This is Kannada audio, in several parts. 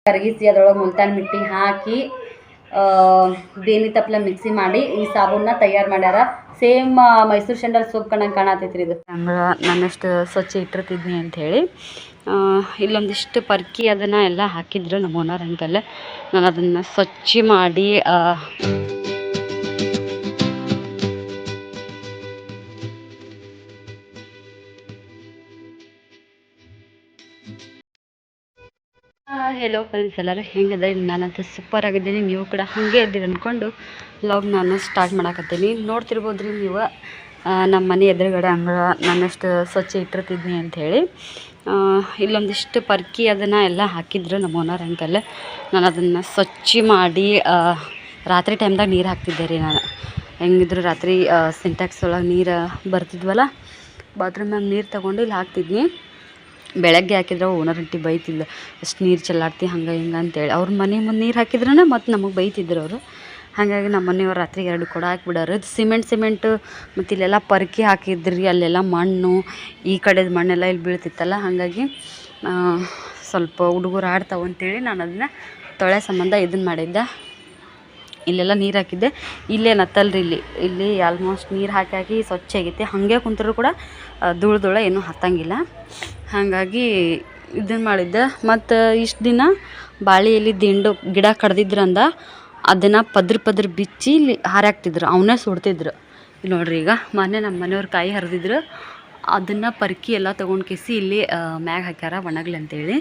ಕರಗಿಸಿ ಅದರೊಳಗೆ ಮುಲ್ತಾನ್ ಮಿಟ್ಟಿ ಹಾಕಿ ಬೇನಿ ತಪ್ಪಲ ಮಿಕ್ಸಿ ಮಾಡಿ ಈ ಸಾಬೂನ ತಯಾರು ಮಾಡ್ಯಾರ. ಸೇಮ್ ಮೈಸೂರು ಸ್ಯಾಂಡಲ್ ಸೋಪ್ ಕಣ್ಣಂಗೆ ಕಾಣತೈತ್ರಿ ಇದು. ನನ್ನಷ್ಟು ಸ್ವಚ್ಛ ಇಟ್ಟಿರ್ತಿದ್ನಿ ಅಂಥೇಳಿ ಇಲ್ಲೊಂದಿಷ್ಟು ಪರ್ಕಿ ಅದನ್ನು ಎಲ್ಲ ಹಾಕಿದ್ರು ನಮ್ಮ ಓನರ್ ಅಂಕಲ್. ನಾನು ಅದನ್ನು ಸ್ವಚ್ಛ ಮಾಡಿ ಹೆಲೋ ಫ್ರೆಂಡ್ಸ್, ಎಲ್ಲರೂ ಹೆಂಗಿದೆ? ನಾನಂತೂ ಸೂಪರ್ ಆಗಿದ್ದೀನಿ. ನೀವು ಕೂಡ ಹಾಗೆ ಇದ್ದೀರಿ ಅಂದ್ಕೊಂಡು ವ್ಲಾಗ್ ನಾನು ಸ್ಟಾರ್ಟ್ ಮಾಡಾಕತ್ತೀನಿ. ನೋಡ್ತಿರ್ಬೋದ್ರಿ ನೀವು ನಮ್ಮ ಮನೆ ಎದುರುಗಡೆ ಅಂಗಳ ನನ್ನಷ್ಟು ಸ್ವಚ್ಛ ಇಟ್ಟಿರ್ತಿದ್ನಿ ಅಂಥೇಳಿ ಇಲ್ಲೊಂದಿಷ್ಟು ಪರ್ಕಿ ಅದನ್ನು ಎಲ್ಲ ಹಾಕಿದ್ರು ನಮ್ಮ ಓನರ್ ಅಂಕಲ್. ನಾನು ಅದನ್ನು ಸ್ವಚ್ಛ ಮಾಡಿ ರಾತ್ರಿ ಟೈಮ್ದಾಗ ನೀರು ಹಾಕ್ತಿದ್ದೆ ರೀ. ನಾನು ಹೆಂಗಿದ್ರು ರಾತ್ರಿ ಸಿಂಟ್ಯಾಕ್ಸ್ ಒಳಗೆ ನೀರು ಬರ್ತಿದ್ವಲ್ಲ, ಬಾತ್ರೂಮ್ನಾಗ ನೀರು ತೊಗೊಂಡು ಇಲ್ಲಿ ಹಾಕ್ತಿದ್ನಿ. ಬೆಳಗ್ಗೆ ಹಾಕಿದ್ರೆ ಓನರ್ ಅಂಟಿ ಬೈತಿಲ್ಲ, ಅಷ್ಟು ನೀರು ಚೆಲ್ಲಾಡ್ತಿ ಹಂಗೆ ಹಿಂಗೆ ಅಂತೇಳಿ. ಅವ್ರ ಮನೆ ಮುಂದೆ ನೀರು ಹಾಕಿದ್ರೇ ಮತ್ತು ನಮಗೆ ಬೈತಿದ್ರು ಅವರು. ಹಾಗಾಗಿ ನಮ್ಮ ಮನೆಯವ್ರು ರಾತ್ರಿಗೆ 2 ಕೊಡ ಹಾಕಿಬಿಡೋರು. ಸಿಮೆಂಟು ಮತ್ತು ಇಲ್ಲೆಲ್ಲ ಪರ್ಕಿ ಹಾಕಿದ್ರಿ, ಅಲ್ಲೆಲ್ಲ ಮಣ್ಣು, ಈ ಕಡೆದು ಮಣ್ಣೆಲ್ಲ ಇಲ್ಲಿ ಬೀಳ್ತಿತ್ತಲ್ಲ. ಹಾಗಾಗಿ ಸ್ವಲ್ಪ ಹುಡುಗರು ಆಡ್ತಾವೆ ಅಂತೇಳಿ ನಾನು ಅದನ್ನು ತೊಳೆ ಸಂಬಂಧ ಇದನ್ನು ಮಾಡಿದ್ದೆ. ಇಲ್ಲೆಲ್ಲ ನೀರು ಹಾಕಿದ್ದೆ. ಇಲ್ಲೇನತ್ತಲ್ರಿ, ಇಲ್ಲಿ ಆಲ್ಮೋಸ್ಟ್ ನೀರು ಹಾಕಿ ಸ್ವಚ್ಛ ಆಗೈತಿ. ಹಾಗೆ ಕುಂತರೂ ಕೂಡ ಧೂಳು ಏನೂ ಹತ್ತಂಗಿಲ್ಲ. ಹಾಗಾಗಿ ಇದನ್ನು ಮಾಡಿದ್ದೆ. ಮತ್ತು ಇಷ್ಟು ದಿನ ಬಾಳೆ ಎಲೆ ದಿಂಡು ಗಿಡ ಕಡ್ದಿದ್ರಂದ ಅದನ್ನು ಪದ್ರ ಬಿಚ್ಚಿ ಇಲ್ಲಿ ಹಾರಾಕ್ತಿದ್ರು, ಅವನ್ನೇ ಸುಡ್ತಿದ್ರು. ಇಲ್ಲಿ ನೋಡ್ರಿ, ಈಗ ಮೊನ್ನೆ ನಮ್ಮ ಮನೆಯವ್ರು ಕಾಯಿ ಹರಿದಿದ್ರು, ಅದನ್ನು ಪರ್ಕಿ ಎಲ್ಲ ತೊಗೊಂಡು ಕಿಸಿ ಇಲ್ಲಿ ಮ್ಯಾಗ ಹಾಕ್ಯಾರ ಒಣಗ್ಲಿ ಅಂತೇಳಿ.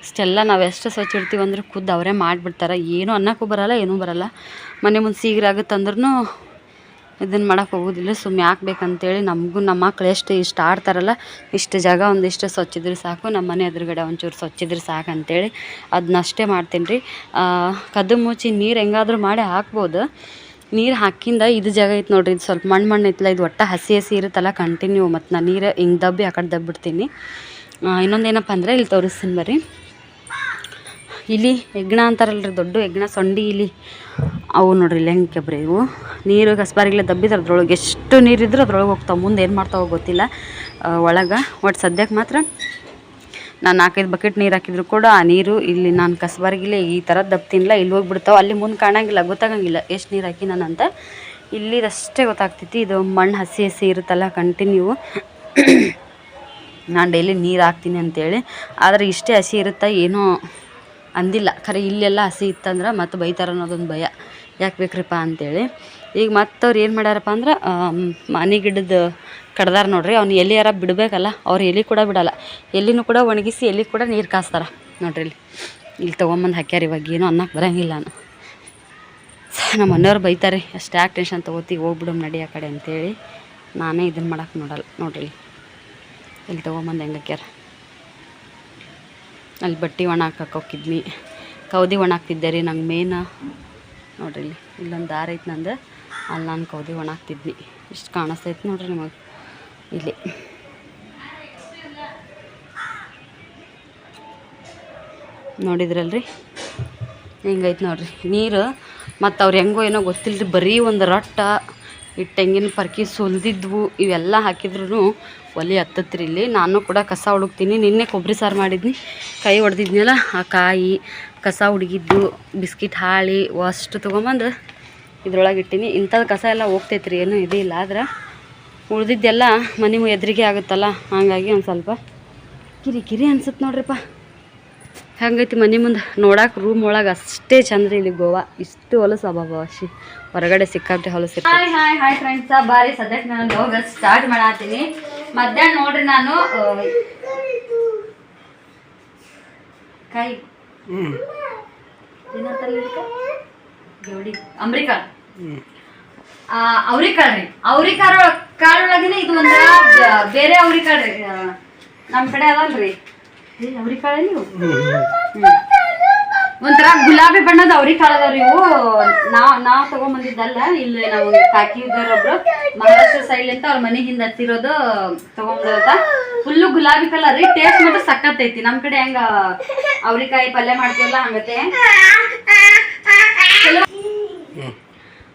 ಇಷ್ಟೆಲ್ಲ ನಾವು ಎಷ್ಟು ಸ್ವಚ್ಛ ಇಡ್ತೀವಿ ಅಂದ್ರೆ ಖುದ್ದು ಅವರೇ ಮಾಡಿಬಿಡ್ತಾರೆ. ಏನೂ ಅನ್ನಕ್ಕೂ ಬರೋಲ್ಲ, ಏನೂ ಬರೋಲ್ಲ. ಮನೆ ಮುಂದೆ ಸೀಗ್ರಾಗುತ್ತಂದ್ರೂ ಇದನ್ನು ಮಾಡೋಕೆ ಹೋಗೋದಿಲ್ಲ. ಸುಮ್ಮನೆ ಹಾಕ್ಬೇಕಂತೇಳಿ ನಮಗೂ ನಮ್ಮ ಮಕ್ಳು ಇಷ್ಟು ಆಡ್ತಾರಲ್ಲ, ಇಷ್ಟು ಜಾಗ ಒಂದಿಷ್ಟು ಸ್ವಚ್ಛಿದ್ರೆ ಸಾಕು, ನಮ್ಮ ಮನೆ ಎದುರುಗಡೆ ಒಂಚೂರು ಸ್ವಚ್ಛಿದ್ರೆ ಸಾಕು ಅಂತೇಳಿ ಅದನ್ನಷ್ಟೇ ಮಾಡ್ತೀನಿ ರೀ. ಕದ್ದು ಮುಚ್ಚಿ ನೀರು ಹೆಂಗಾದ್ರೂ ಮಾಡಿ ಹಾಕ್ಬೋದು. ನೀರು ಹಾಕಿಂದ ಇದು ಜಾಗ ಐತೆ ನೋಡ್ರಿ, ಇದು ಸ್ವಲ್ಪ ಮಣ್ಣು ಐತಲ್ಲ, ಇದು ಒಟ್ಟು ಹಸಿ ಇರುತ್ತಲ್ಲ ಕಂಟಿನ್ಯೂ. ಮತ್ತು ನಾನು ನೀರು ಹಿಂಗೆ ದಬ್ಬಿ ಆ ಕಡೆ ದಬ್ಬಿಡ್ತೀನಿ. ಇನ್ನೊಂದೇನಪ್ಪ ಅಂದರೆ ಇಲ್ಲಿ ತೋರಿಸ್ತೀನಿ ಬರ್ರಿ. ಇಲಿ ಹೆಗ್ಗಣ ಅಂತಾರಲ್ರಿ, ದೊಡ್ಡ ಹೆಗ್ಗಣ, ಸೊಂಡಿ ಇಲಿ, ಅವು ನೋಡ್ರಿ ಇಲ್ಲಿ ಹೆಂಗೆ ಕೆಬ್ರಿ. ಇವು ನೀರು ಕಸ್ಬಾರಿಗ್ಲೆ ದಬ್ಬಿದ್ರೆ ಅದ್ರೊಳಗೆ ಎಷ್ಟು ನೀರಿದ್ರು ಅದ್ರೊಳಗೆ ಹೋಗ್ತಾವೆ. ಮುಂದೆ ಏನು ಮಾಡ್ತಾವೋ ಗೊತ್ತಿಲ್ಲ ಒಳಗೆ. ಒಟ್ಟು ಸದ್ಯಕ್ಕೆ ಮಾತ್ರ ನಾನು 4-5 ಬಕೆಟ್ ನೀರು ಹಾಕಿದ್ರು ಕೂಡ ಆ ನೀರು ಇಲ್ಲಿ ನಾನು ಕಸ್ಬಾರಿಗಿಲ್ಲ ಈ ಥರ ದಬ್ತಿನಿಲ್ಲ, ಇಲ್ಲಿ ಹೋಗಿಬಿಡ್ತಾವೆ. ಅಲ್ಲಿ ಮುಂದೆ ಕಾಣಂಗಿಲ್ಲ, ಗೊತ್ತಾಗಂಗಿಲ್ಲ ಎಷ್ಟು ನೀರು ಹಾಕಿ ನಾನಂತ. ಇಲ್ಲಿದಷ್ಟೇ ಗೊತ್ತಾಗ್ತೈತಿ. ಇದು ಮಣ್ಣು ಹಸಿ ಇರುತ್ತಲ್ಲ ಕಂಟಿನ್ಯೂ. ನಾನು ಡೈಲಿ ನೀರು ಹಾಕ್ತೀನಿ ಅಂತೇಳಿ, ಆದರೆ ಇಷ್ಟೇ ಹಸಿ ಇರುತ್ತಾ ಏನೋ ಅಂದಿಲ್ಲ. ಖರೆ ಇಲ್ಲೆಲ್ಲ ಹಸಿ ಇತ್ತಂದ್ರೆ ಮತ್ತು ಬೈತಾರ ಅನ್ನೋದೊಂದು ಭಯ, ಯಾಕೆ ಬೇಕ್ರಿಪ್ಪ ಅಂತೇಳಿ. ಈಗ ಮತ್ತವ್ರು ಏನು ಮಾಡ್ಯಾರಪ್ಪ ಅಂದ್ರೆ ಮನೆ ಗಿಡದ ಕಡ್ದಾರ ನೋಡ್ರಿ, ಅವ್ನು ಎಲೆಯಾರ ಬಿಡಬೇಕಲ್ಲ, ಅವ್ರು ಎಲೆ ಕೂಡ ಬಿಡಲ್ಲ. ಎಲೆನೂ ಕೂಡ ಒಣಗಿಸಿ ಎಲೆ ಕೂಡ ನೀರು ಕಾಸ್ತಾರೆ ನೋಡ್ರಿ. ಇಲ್ಲಿ ತೊಗೊಂಬಂದು ಹಾಕ್ಯಾರ. ಇವಾಗ ಏನೂ ಅನ್ನಕ್ಕೆ ಬರೋಂಗಿಲ್ಲ. ನಾನು ನಮ್ಮ ಮನೆಯವ್ರು ಬೈತಾರೆ, ಅಷ್ಟು ಯಾಕೆ ಟೆನ್ಷನ್ ತೊಗೋತಿ, ಹೋಗ್ಬಿಡು ನಡಿ ಆ ಕಡೆ ಅಂತೇಳಿ. ನಾನೇ ಇದನ್ನು ಮಾಡೋಕ್ಕೆ ನೋಡಲ್ಲ ನೋಡ್ರಿ. ಇಲ್ಲಿ ತೊಗೊಂಬಂದು ಹೆಂಗೆ ಹಾಕ್ಯಾರ. ಅಲ್ಲಿ ಬಟ್ಟೆ ಒಣ ಹಾಕಕ್ಕೆ ಹೋಗಿದ್ವಿ, ಕೌದಿ ಒಣ ಹಾಕ್ತಿದ್ದೆ ರೀ. ನಂಗೆ ಮೇನ ನೋಡ್ರಿ, ಇಲ್ಲೊಂದು ದಾರ ಐತೆ ನಂದು, ಅಲ್ಲಿ ನಾನು ಕೌದಿ ಒಣ ಹಾಕ್ತಿದ್ವಿ. ಇಷ್ಟು ಕಾಣಿಸ್ತೈತೆ ನೋಡ್ರಿ ನಿಮಗೆ ಇಲ್ಲಿ. ನೋಡಿದ್ರಲ್ರಿ ಹಿಂಗೈತೆ ನೋಡ್ರಿ ನೀರು. ಮತ್ತು ಅವ್ರು ಹೆಂಗೋ ಏನೋ ಗೊತ್ತಿಲ್ಲರಿ, ಬರೀ ಒಂದು ರೊಟ್ಟ ಈ ತೆಂಗಿನ ಪರ್ಕಿ ಸುಲಿದಿದ್ವು ಇವೆಲ್ಲ ಹಾಕಿದ್ರು ಒಲೆ ಹತ್ತತ್ರಿ. ಇಲ್ಲಿ ನಾನು ಕೂಡ ಕಸ ಹುಡುಕ್ತೀನಿ. ನಿನ್ನೆ ಕೊಬ್ಬರಿ ಸಾರು ಮಾಡಿದ್ನಿ, ಕೈ ಹೊಡೆದಿದ್ನಲ್ಲ, ಆ ಕಾಯಿ ಕಸ ಹುಡುಗಿದ್ದು ಬಿಸ್ಕಿಟ್ ಹಾಳಿ ಅಷ್ಟು ತೊಗೊಂಬಂದು ಇದ್ರೊಳಗೆ ಇಟ್ಟೀನಿ. ಇಂಥದ್ದು ಕಸ ಎಲ್ಲ ಹೋಗ್ತೈತ್ರಿ, ಏನೂ ಇದೇ ಇಲ್ಲ. ಆದ್ರೆ ಉಳ್ದಿದ್ದೆಲ್ಲ ಮನೆ ಎದುರಿಗೆ ಆಗುತ್ತಲ್ಲ, ಹಾಗಾಗಿ ಒಂದು ಸ್ವಲ್ಪ ಕಿರಿ ಅನ್ಸುತ್ತೆ ನೋಡ್ರಿಪ್ಪ. ಹಂಗೈತಿ ಮನೆ ಮುಂದೆ ನೋಡಕ್ಕೆ. ರೂಮ್ ಒಳಗೆ ಅಷ್ಟೇ ಚಂದ ರೀ ಇಲ್ಲಿ ಗೋವಾ. ಇಷ್ಟು ಹೊಲಸು ಅಬ್ಬಾಬ, ಹೊರಗಡೆ ಸಿಕ್ಕಾಬಿಟ್ಟೆ ಹೊಲಸು. ಹಾಯ್ ಫ್ರೆಂಡ್ಸ, ಬಾರಿ ಸದ್ಯಕ್ಕೆ ನಾನು ಹೋಗ ಸ್ಟಾರ್ಟ್ ಮಾಡತ್ತೀನಿ. ಮಧ್ಯಾಹ್ನ ನೋಡ್ರಿ ನಾನು ಕಾಯಿ ಅಮ್ರಿಕಾಳ್ ಅವ್ರಿಕಾಳ್ ರೀ. ಕಾಳೊಳಗಿನ ಇದು ಒಂಥರ ಬೇರೆ ಅವ್ರಿಕಾಳ್ ರೀ, ನಮ್ಮ ಕಡೆ ಅದಲ್ರಿ ಅವ್ರಿಕಾಳಲ್ಲಿ ಒಂಥರ ಗುಲಾಬಿ ಬಣ್ಣದ ಅವ್ರಿಕಾಳು ಅದಾವ್ರಿ ಇವು. ನಾವು ತಗೊಂಬಂದಿದ್ದಲ್ಲ, ಇಲ್ಲಿ ನಾವು ಕಾಕಿ ಇದ್ದಾರೊಬ್ರು ಮಹಾರಾಷ್ಟ್ರ ಸೈಡ್ ಅಂತ ಅವ್ರ ಮನೆಗಿಂದ ಹತ್ತಿರೋದು ತಗೊಂಬಂದ. ಫುಲ್ಲು ಗುಲಾಬಿ ಕಲರ್ ರೀ. ಟೇಸ್ಟ್ ಮಾತ್ರ ಸಕ್ಕತ್ತೈತಿ. ನಮ್ಮ ಕಡೆ ಹೆಂಗ ಅವ್ರಿಕಾಯಿ ಪಲ್ಯ ಮಾಡ್ತೀವಲ್ಲ ಹಂಗತೆ.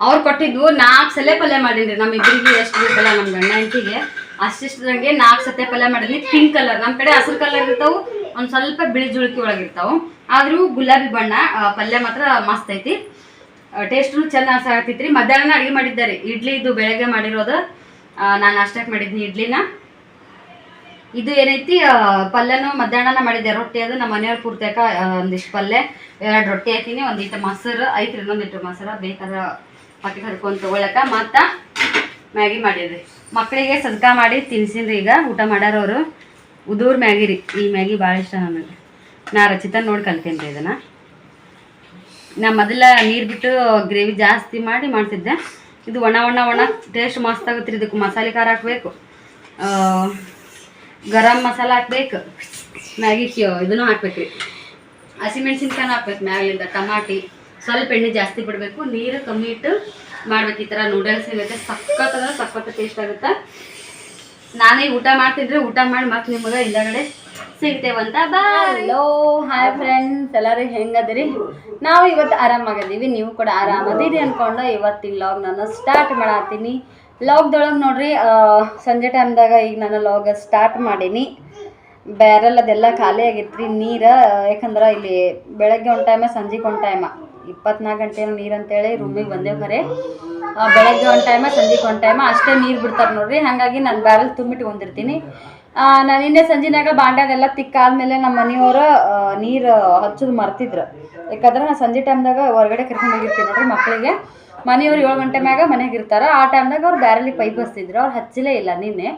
ಅವ್ರು ಕೊಟ್ಟಿದ್ವು 4 ಸಲ ಪಲ್ಯ ಮಾಡೀನಿ. ನಮ್ಮ ಇಬ್ಬರಿಗೆ ಎಷ್ಟು ಬೇಕಲ್ಲ, ನಮ್ಮ ಗಂಡ ಹೆಂಡತಿಗೆ ಅಷ್ಟಿಷ್ಟದಂಗೆ 4 ಸತಿ ಪಲ್ಯ ಮಾಡೀನಿ. ಪಿಂಕ್ ಕಲರ್, ನಮ್ಮ ಕಡೆ ಹಸಿರು ಕಲರ್ ಇರ್ತಾವು, ಒಂದು ಸ್ವಲ್ಪ ಬಿಳಿ ಜುಳುಕಿ ಒಳಗಿರ್ತಾವೆ. ಆದರೂ ಗುಲಾಬಿ ಬಣ್ಣ. ಪಲ್ಯ ಮಾತ್ರ ಮಸ್ತ್ ಐತಿ, ಟೇಸ್ಟು ಚೆಂದ ಸಾಕೈತ್ರಿ. ಮಧ್ಯಾಹ್ನ ಅಡುಗೆ ಮಾಡಿದ್ದಾರೆ, ಇಡ್ಲಿ ಇದು ಬೆಳಗ್ಗೆ ಮಾಡಿರೋದು. ನಾನು ಅಷ್ಟಕ್ಕೆ ಮಾಡಿದ್ನಿ ಇಡ್ಲಿನ. ಇದು ಏನೈತಿ ಪಲ್ಯನೂ ಮಧ್ಯಾಹ್ನ ಮಾಡಿದ್ದೆ, ರೊಟ್ಟಿ ಅದು ನಮ್ಮ ಮನೆಯವ್ರು ಪೂರ್ತಿಯಾಕ ಒಂದಿಷ್ಟು ಪಲ್ಯ 2 ರೊಟ್ಟಿ ಹಾಕಿನಿ, ಒಂದಿಟ್ಟು ಮೊಸರು ಐತ್ರಿ, ಇನ್ನೊಂದಿಟ್ಟು ಮೊಸರು ಬೇಕಾದ್ರೆ ಪಾಕೆಟ್ ಹರ್ಕೊಂಡು ತೊಗೊಳಕ. ಮತ್ತು ಮ್ಯಾಗಿ ಮಾಡಿದ್ರಿ, ಮಕ್ಕಳಿಗೆ ಸದ್ಕ ಮಾಡಿ ತಿನ್ಸಿನ್ರಿ. ಈಗ ಊಟ ಮಾಡ್ಯಾರವರು. ಉದೂರ್ ಮ್ಯಾಗಿ ರೀ, ಈ ಮ್ಯಾಗಿ ಭಾಳ ಇಷ್ಟ ನನಗೆ. ನಾ ರಚಿತ ನೋಡಿ ಕಲ್ತೀನಿ ರೀ ಇದನ್ನು. ನಾ ಮೊದಲ ನೀರು ಬಿಟ್ಟು ಗ್ರೇವಿ ಜಾಸ್ತಿ ಮಾಡಿ ಮಾಡ್ತಿದ್ದೆ. ಇದು ಒಣ ಟೇಸ್ಟ್ ಮಸ್ತ್ ಆಗುತ್ತೆ ರೀ. ಇದಕ್ಕೆ ಮಸಾಲೆ ಖಾರ ಹಾಕಬೇಕು, ಗರಂ ಮಸಾಲ ಹಾಕ್ಬೇಕು, ಮ್ಯಾಗಿ ಇದನ್ನು ಹಾಕ್ಬೇಕ್ರಿ, ಹಸಿಮೆಣ್ಸಿನ್ಕಾಯಿ ಹಾಕ್ಬೇಕು ಮ್ಯಾಲಿಂದ, ಟಮಾಟಿ, ಸ್ವಲ್ಪ ಎಣ್ಣೆ ಜಾಸ್ತಿ ಬಿಡಬೇಕು, ನೀರು ಕಮ್ಮಿ ಇಟ್ಟು ಮಾಡ್ಬೇಕು. ಈ ಥರ ನೂಡಲ್ಸ್ ಇರುತ್ತೆ, ಸಖತ್ ಟೇಸ್ಟ್ ಆಗುತ್ತೆ. ನಾನೇ ಊಟ ಮಾಡ್ತಿದ್ರೆ ಊಟ ಮಾಡಿ ಮತ್ತೆ ನಿಮಗೆ ಹಿಂದಗಡೆ ಸಿಗ್ತೇವಂತ. ಹಲೋ ಹಾಯ್ ಫ್ರೆಂಡ್ಸ್, ಎಲ್ಲರೂ ಹೆಂಗದಿರಿ? ನಾವು ಇವತ್ತು ಆರಾಮಾಗಿದ್ದೀವಿ, ನೀವು ಕೂಡ ಆರಾಮದಿರಿ ಅಂದ್ಕೊಂಡು ಇವತ್ತಿನ ಲಾಗ್ ನಾನು ಸ್ಟಾರ್ಟ್ ಮಾಡತ್ತೀನಿ. ಲಾಗ್ದೊಳಗೆ ನೋಡ್ರಿ, ಸಂಜೆ ಟೈಮ್ದಾಗ ಈಗ ನಾನು ಲಾಗ್ ಸ್ಟಾರ್ಟ್ ಮಾಡೀನಿ. ಬ್ಯಾರಲ್ ಅದೆಲ್ಲ ಖಾಲಿ ಆಗಿತ್ತು ರೀ ನೀರು. ಯಾಕಂದ್ರೆ ಇಲ್ಲಿ ಬೆಳಗ್ಗೆ ಒಂದು ಟೈಮ, ಸಂಜೆಗೆ ಒಂದು ಟೈಮ, 24 ಗಂಟೆ ನೀರು ಅಂತೇಳಿ ರೂಮಿಗೆ ಬಂದೇವು. ಖರೆ ಬೆಳಗ್ಗೆ ಒಂದು ಟೈಮ, ಸಂಜೆಗೆ ಒಂದು ಟೈಮ ಅಷ್ಟೇ ನೀರು ಬಿಡ್ತಾರೆ ನೋಡ್ರಿ. ಹಾಗಾಗಿ ನಾನು ಬ್ಯಾರಲ್ ತುಂಬಿಟ್ಕೊಂಡಿರ್ತೀನಿ. ನಾನು ನಿನ್ನೆ ಸಂಜೆನಾಗ ಬಾಂಡ್ಯಾಗೆಲ್ಲ ತಿಕ್ಕಾದ್ಮೇಲೆ ನಮ್ಮ ಮನೆಯವರು ನೀರು ಹಚ್ಚೋದು ಮರ್ತಿದ್ರು. ಯಾಕಂದ್ರೆ ನಾನು ಸಂಜೆ ಟೈಮ್ದಾಗ ಹೊರಗಡೆ ಕರ್ಕೊಂಡು ಹೋಗಿರ್ತೀನಿ ನೋಡ್ರಿ ಮಕ್ಕಳಿಗೆ. ಮನೆಯವ್ರು 7 ಗಂಟೆ ಮ್ಯಾಗ ಮನೆಗೆ ಇರ್ತಾರೆ. ಆ ಟೈಮ್ದಾಗ ಅವ್ರು ಬ್ಯಾರಲ್ಲಿ ಪೈಪ್ ಹಚ್ತಿದ್ರು, ಅವ್ರು ಹಚ್ಚಲೇ ಇಲ್ಲ ನಿನ್ನೆ.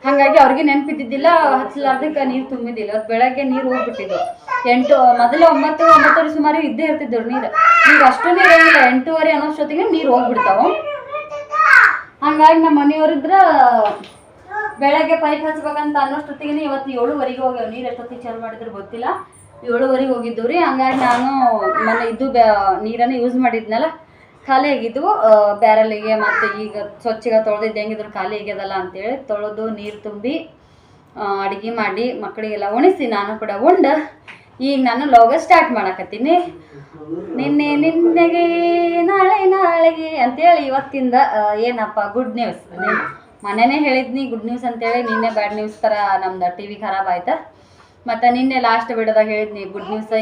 ಹಾಗಾಗಿ ಅವ್ರಿಗೆ ನೆನಪಿದ್ದಿದ್ದಿಲ್ಲ, ಹಚ್ಚಲಾರ್ದಕ್ಕೆ ನೀರು ತುಂಬಿದ್ದಿಲ್ಲ. ಅವ್ರು ಬೆಳಗ್ಗೆ ನೀರು ಹೋಗ್ಬಿಟ್ಟಿದ್ದು. ಮೊದಲು 9 ಸುಮಾರು ಇದ್ದೇ ಇರ್ತಿದ್ರು ನೀರು. ಈಗ ಅಷ್ಟು ನೀರು ಇರಲಿಲ್ಲ, 8:30 ಅನ್ನೋಷ್ಟೊತ್ತಿಗೆ ನೀರು ಹೋಗ್ಬಿಡ್ತಾವೆ. ಹಂಗಾಗಿ ನಮ್ಮ ಮನೆಯವ್ರಿದ್ರೆ ಬೆಳಗ್ಗೆ ಪೈಪ್ ಹಚ್ಬೇಕಂತ ಅನ್ನೋಷ್ಟೊತ್ತಿಗೆ ಇವತ್ತು 7:30 ಹೋಗ್ಯಾವ. ನೀರು ಎಷ್ಟೊತ್ತಿಗೆ ಚಾಲು ಮಾಡಿದ್ರು ಗೊತ್ತಿಲ್ಲ, 7:30 ಹೋಗಿದ್ದು ರೀ. ಹಂಗಾಗಿ ನಾನು ಇದು ನೀರನ್ನು ಯೂಸ್ ಮಾಡಿದ್ನಲ್ಲ, ಖಾಲಿ ಆಗಿದ್ವು ಬ್ಯಾರಲ್ಲಿಗೆ. ಮತ್ತು ಈಗ ಸ್ವಚ್ಛಗೆ ತೊಳೆದಿದ್ದು ಹೆಂಗಿದ್ರು ಖಾಲಿ ಆಗ್ಯದಲ್ಲ ಅಂತೇಳಿ ತೊಳೆದು ನೀರು ತುಂಬಿ ಅಡುಗೆ ಮಾಡಿ ಮಕ್ಕಳಿಗೆಲ್ಲ ಉಣಿಸಿ ನಾನು ಕೂಡ ಉಂಡು ಈಗ ನಾನು ಲಾಗ ಸ್ಟಾರ್ಟ್ ಮಾಡಕತ್ತೀನಿ. ನಿನ್ನೆಗೆ ನಾಳೆಗೆ ಅಂತೇಳಿ ಇವತ್ತಿಂದ ಏನಪ್ಪ ಗುಡ್ ನ್ಯೂಸ್. ಮನೆಯೇ ಹೇಳಿದ್ನಿ ಗುಡ್ ನ್ಯೂಸ್ ಅಂತೇಳಿ, ನಿನ್ನೆ ಬ್ಯಾಡ್ ನ್ಯೂಸ್ ಥರ ನಮ್ದು TV ಖರಾಬ್ ಆಯ್ತಾ. ಮತ್ತು ನಿನ್ನೆ ಲಾಸ್ಟ್ ವಿಡಿಯೋದಾಗ ಹೇಳಿದ್ನಿ ಗುಡ್ ನ್ಯೂಸ್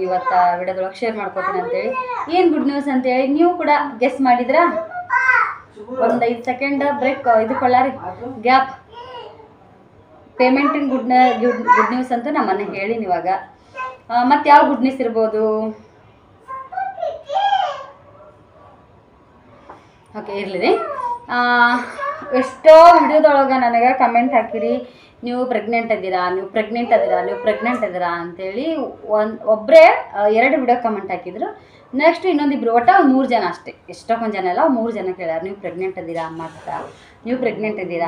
ಇವತ್ತು ವಿಡಿಯೋದೊಳಗೆ ಶೇರ್ ಮಾಡ್ಕೋತೀನಿ ಅಂತೇಳಿ. ಏನು ಗುಡ್ ನ್ಯೂಸ್ ಅಂತೇಳಿ ನೀವು ಕೂಡ ಗೆಸ್ ಮಾಡಿದ್ರ? ಒಂದು 5 ಸೆಕೆಂಡ್ ಬ್ರೇಕ್ ಇದು ಕೊಳ್ಳಾರಿ ಗ್ಯಾಪ್. ಪೇಮೆಂಟಿನ ಗುಡ್ ನ್ಯೂಸ್ ಅಂತ ನಮ್ಮ ಮನೆ ಹೇಳಿನಿ ಇವಾಗ. ಮತ್ತು ಯಾವ ಗುಡ್ ನ್ಯೂಸ್ ಇರ್ಬೋದು? ಓಕೆ ಇರಲಿ ರೀ. ಎಷ್ಟೋ ವಿಡಿಯೋದೊಳಗೆ ನನಗೆ ಕಮೆಂಟ್ ಹಾಕಿರಿ, ನೀವು ಪ್ರೆಗ್ನೆಂಟ್ ಇದ್ದೀರಾ ಅಂತೇಳಿ. ಒಬ್ಬರೇ 2 ವಿಡಿಯೋ ಕಮೆಂಟ್ ಹಾಕಿದ್ರು. ನೆಕ್ಸ್ಟ್ ಇನ್ನೊಂದಿಬ್ರು, ಒಟ್ಟು 3 ಜನ ಅಷ್ಟೇ, ಎಷ್ಟೊಂದು ಜನ ಎಲ್ಲ 3 ಜನ ಕೇಳ್ಯಾರ, ನೀವು ಪ್ರೆಗ್ನೆಂಟ್ ಇದ್ದೀರಾ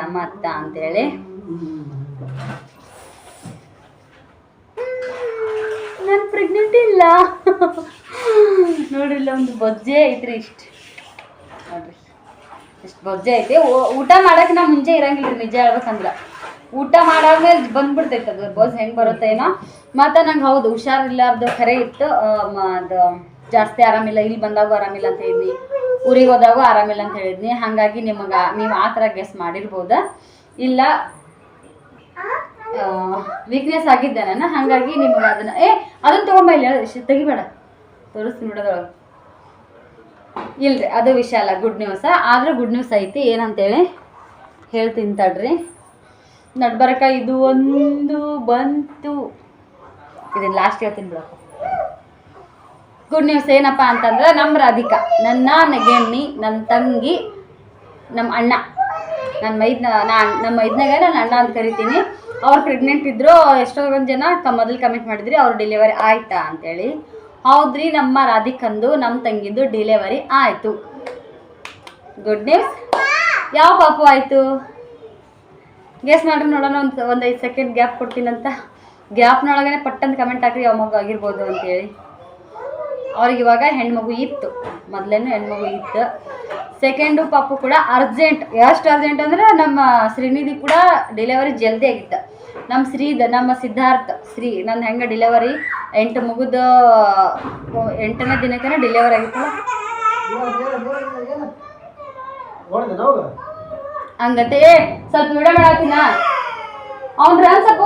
ಅಮ್ಮ ಅತ್ತ ಅಂತೇಳಿ. ನಾನು ಪ್ರೆಗ್ನೆಂಟ್ ಇಲ್ಲ ನೋಡ್ರಿ, ಇಲ್ಲ ಒಂದು ಬೊಜ್ಜೆ ಐತ್ರಿ, ಇಷ್ಟು ನೋಡ್ರಿ ಎಷ್ಟು ಬೊಜ್ಜೆ ಐತಿ. ಊಟ ಮಾಡಕ್ಕೆ ನಾ ಮುಂಚೆ ಇರಂಗಿಲ್ಲ ರೀ, ನಿಜ ಹೇಳ್ಬೇಕಂದ್ರೆ. ಊಟ ಮಾಡಾದ್ಮೇಲೆ ಬಂದ್ಬಿಡ್ತೈತೆ ಅದು ಬೊಜ್ಜು, ಹೆಂಗೆ ಬರುತ್ತೆ ಏನೋ. ಮತ್ತು ನಂಗೆ ಹೌದು ಹುಷಾರಿಲ್ಲಾರ್ದು ಖರೆ ಇತ್ತು. ಅದು ಜಾಸ್ತಿ ಆರಾಮಿಲ್ಲ, ಇಲ್ಲಿ ಬಂದಾಗೂ ಆರಾಮಿಲ್ಲ ಅಂತ ಹೇಳಿದ್ನಿ, ಊರಿಗೆ ಹೋದಾಗೂ ಆರಾಮಿಲ್ಲ ಅಂತ ಹೇಳಿದ್ನಿ. ಹಾಗಾಗಿ ನೀವು ಆ ಥರ ಗೆಸ್ ಮಾಡಿರ್ಬೋದ. ಇಲ್ಲ ವೀಕ್ನೆಸ್ ಆಗಿದ್ದೆ ನಾನು, ಹಾಗಾಗಿ ನಿಮ್ಗೆ ಅದನ್ನು ತೊಗೊಂಬ, ಇಲ್ಲ ತೆಗಿಬೇಡ, ತೋರಿಸ್ತೀನಿ ಬಿಡೋದೊಳಗೆ. ಇಲ್ರಿ ಅದು ವಿಷಯ ಅಲ್ಲ, ಗುಡ್ ನ್ಯೂಸ. ಆದರೂ ಗುಡ್ ನ್ಯೂಸ್ ಐತಿ, ಏನಂತೇಳಿ ಹೇಳ್ತೀನಿ ತಡ್ರಿ. ನಡ್ಬರಕ ಇದು ಒಂದು ಬಂತು, ಇದನ್ನು ಲಾಸ್ಟ್ ಹೇಳ್ತೀನಿ ಬಿಡಪ್ಪ. ಗುಡ್ ನ್ಯೂಸ್ ಏನಪ್ಪ ಅಂತಂದ್ರೆ, ನಮ್ಮ ರಾಧಿಕಾ, ನನ್ನ ನೆಗೆಣ್ಣಿ, ನನ್ನ ತಂಗಿ, ನಮ್ಮ ಅಣ್ಣ, ನಮ್ಮ ಮೈದ್ನಾಗ ನನ್ನ ಅಣ್ಣ ಅಂತ ಕರಿತೀನಿ. ಅವ್ರು ಪ್ರೆಗ್ನೆಂಟ್ ಇದ್ರು. ಎಷ್ಟೊಂದು ಜನ ಮೊದಲು ಕಮೆಂಟ್ ಮಾಡಿದ್ರಿ ಅವ್ರು ಡೆಲಿವರಿ ಆಯ್ತಾ ಅಂತೇಳಿ. ಹೌದ್ರಿ, ನಮ್ಮ ರಾಧಿಕಂದು ನಮ್ಮ ತಂಗಿದ್ದು ಡೆಲಿವರಿ ಆಯಿತು. Good news. ಯಾವ ಪಾಪು ಆಯಿತು ಗೆಸ್ ಮಾಡ್ರಿ ನೋಡೋಣ. ಒಂದು 5 ಸೆಕೆಂಡ್ ಗ್ಯಾಪ್ ಕೊಡ್ತೀನಂತ. ಗ್ಯಾಪ್ನೊಳಗನೆ ಪಟ್ಟಂತ ಕಮೆಂಟ್ ಹಾಕ್ರಿ ಯಾವ ಮಗು ಆಗಿರ್ಬೋದು ಅಂತೇಳಿ. ಅವ್ರಿಗೆ ಇವಾಗ ಹೆಣ್ಮಗು ಇತ್ತು, ಮೊದಲೇನು ಹೆಣ್ಮಗು ಇತ್ತು. ಸೆಕೆಂಡು ಪಾಪು ಕೂಡ ಅರ್ಜೆಂಟ್. ಎಷ್ಟು ಅರ್ಜೆಂಟ್ ಅಂದರೆ ನಮ್ಮ ಶ್ರೀನಿಧಿ ಕೂಡ ಡೆಲಿವರಿ ಜಲ್ದಿ ಆಗಿತ್ತು. ನಮ್ಮ ಸಿದ್ಧಾರ್ಥ ನನ್ನ ಹೆಂಗೆ ಡೆಲಿವರಿ 8 ಮುಗಿದ 8ನೇ ದಿನಕ್ಕೆ ಡೆಲಿವರಿ ಆಗಿತ್ತಲ್ಲ, ಹಂಗತೆ ಸ್ವಲ್ಪ ವಿಡಿಯೋ ಮಾಡಾಕಿನ ಅವ್ನು ರನ್ ಸ್ವಲ್ಪ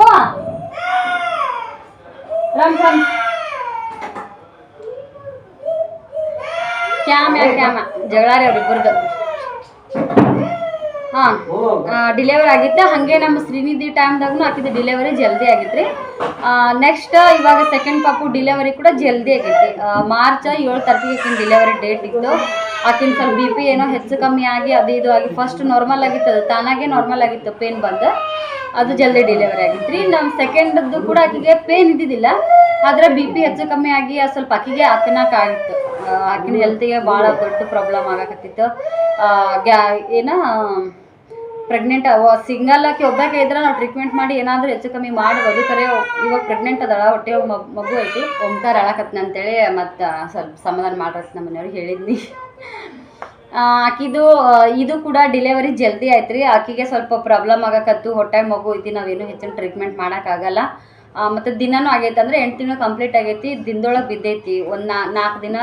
ಕ್ಯಾಮ ಜಗಳಾರಿ ಅವ್ರಿಬ್ಬರದು. ಹಾಂ ಡಿಲೆವರಿ ಆಗಿತ್ತು. ಹಾಗೆ ನಮ್ಮ ಶ್ರೀನಿಧಿ ಟೈಮ್ದಾಗೂ ಆಕಿದ್ದು ಡಿಲೆವರಿ ಜಲ್ದಿ ಆಗಿತ್ತು ರೀ. ನೆಕ್ಸ್ಟ್ ಇವಾಗ ಸೆಕೆಂಡ್ ಪಾಪು ಡಿಲೆವರಿ ಕೂಡ ಜಲ್ದಿ ಆಗೈತಿ. ಮಾರ್ಚ್ 7 ತಾರೀಕಿಗೆ ಆಕಿನ ಡಿಲೆವರಿ ಡೇಟ್ ಇತ್ತು. ಆಕಿನ ಸ್ವಲ್ಪ ಬಿ ಪಿ ಏನೋ ಹೆಚ್ಚು ಕಮ್ಮಿ ಆಗಿ ಅದು ಇದು ಆಗಿ ಫಸ್ಟ್ ನಾರ್ಮಲ್ ಆಗಿತ್ತು, ಅದು ತಾನಾಗೆ ನಾರ್ಮಲ್ ಆಗಿತ್ತು, ಪೇನ್ ಬಂದು ಅದು ಜಲ್ದಿ ಡಿಲೆವರಿ ಆಗಿತ್ತು ರೀ. ನಮ್ಮ ಸೆಕೆಂಡ್ದು ಕೂಡ ಆಕಿಗೆ ಪೇನ್ ಇದ್ದಿದ್ದಿಲ್ಲ, ಆದರೆ ಬಿ ಪಿ ಹೆಚ್ಚು ಕಮ್ಮಿ ಆಗಿ ಸ್ವಲ್ಪ ಆಕಿಗೆ ಆಗಿತ್ತು. ಆಕಿನ ಹೆಲ್ತಿಗೆ ಭಾಳ ದೊಡ್ಡ ಪ್ರಾಬ್ಲಮ್ ಆಗಕತ್ತಿತ್ತು. ಏನೋ ಪ್ರೆಗ್ನೆಂಟ್ ಸಿಂಗಲ್ ಆಕಿ ಒಬ್ಬಾಕೆ ಇದ್ರೆ ನಾವು ಟ್ರೀಟ್ಮೆಂಟ್ ಮಾಡಿ ಏನಾದರೂ ಹೆಚ್ಚು ಕಮ್ಮಿ ಮಾಡ್ಬೋದು. ಕರೆ ಇವಾಗ ಪ್ರೆಗ್ನೆಂಟ್ ಅದಳ, ಹೊಟ್ಟೆ ಮಗು ಐತಿ, ಓಂಕಾರ ಅಳಕತ್ನ ಅಂತೇಳಿ ಮತ್ತು ಸ್ವಲ್ಪ ಸಮಾಧಾನ ಮಾಡ್ರತ್ ನಮ್ಮ ಮನೆಯವ್ರಿಗೆ ಹೇಳಿದ್ನಿ. ಆಕಿದು ಇದು ಕೂಡ ಡಿಲೆವರಿ ಜಲ್ದಿ ಆಯ್ತು ರೀ. ಆಕಿಗೆ ಸ್ವಲ್ಪ ಪ್ರಾಬ್ಲಮ್ ಆಗಕತ್ತು, ಹೊಟ್ಟೆ ಮಗು ಐತಿ, ನಾವೇನು ಹೆಚ್ಚಿನ ಟ್ರೀಟ್ಮೆಂಟ್ ಮಾಡೋಕ್ಕಾಗಲ್ಲ. ಮತ್ತು ದಿನನೂ ಆಗೈತೆ ಅಂದರೆ 8 ತಿಂಗಳು ಕಂಪ್ಲೀಟ್ ಆಗೈತಿ. ದಿನದೊಳಗೆ ಬಿದ್ದೈತಿ, ಒಂದು 4 ದಿನ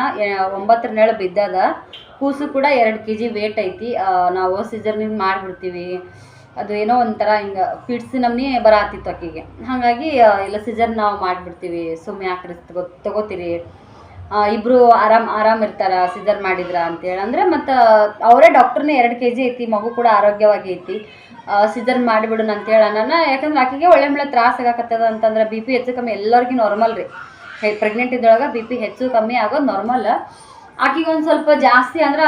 9 ನೇಳು ಬಿದ್ದದ. ಕೂಸು ಕೂಡ 2 kg ವೇಟ್ ಐತಿ. ನಾವು ಸಿಜರ್ನಿಂಗ್ ಮಾಡಿಬಿಡ್ತೀವಿ, ಅದು ಏನೋ ಒಂಥರ ಹಿಂಗೆ ಪಿಡ್ಸ್ ನಮ್ನಿ ಬರತ್ತಿತ್ತು ಆಕಿಗೆ. ಹಾಗಾಗಿ ಇಲ್ಲ ಸಿಜರ್ ನಾವು ಮಾಡಿಬಿಡ್ತೀವಿ, ಸುಮ್ಮನೆ ಯಾಕೆ ರಿಸ್ಕ್ ತಗೋತೀರಿ, ಇಬ್ಬರು ಆರಾಮ್ ಇರ್ತಾರ ಸಿಜರ್ ಮಾಡಿದ್ರ ಅಂತೇಳಿ ಅಂದರೆ, ಮತ್ತು ಅವರೇ ಡಾಕ್ಟ್ರನ್ನೇ 2 kg ಐತಿ, ಮಗು ಕೂಡ ಆರೋಗ್ಯವಾಗಿ ಐತಿ, ಸಿಜರ್ ಮಾಡಿಬಿಡೋಣ ಅಂತೇಳಿ ಅನ್ನೋಣ. ಯಾಕಂದ್ರೆ ಆಕಿಗೆ ಒಳ್ಳೆ ತ್ರಾಸ ಆಗಕತ್ತದ ಅಂತಂದ್ರೆ ಬಿ ಪಿ ಹೆಚ್ಚು ಕಮ್ಮಿ ಎಲ್ಲರಿಗೂ ನಾರ್ಮಲ್ ರೀ. ಪ್ರೆಗ್ನೆಂಟ್ ಇದ್ದೊಳಗೆ ಬಿ ಪಿ ಹೆಚ್ಚು ಕಮ್ಮಿ ಆಗೋದು ನಾರ್ಮಲ್. ಆಕಿಗೆ ಒಂದು ಸ್ವಲ್ಪ ಜಾಸ್ತಿ ಅಂದ್ರೆ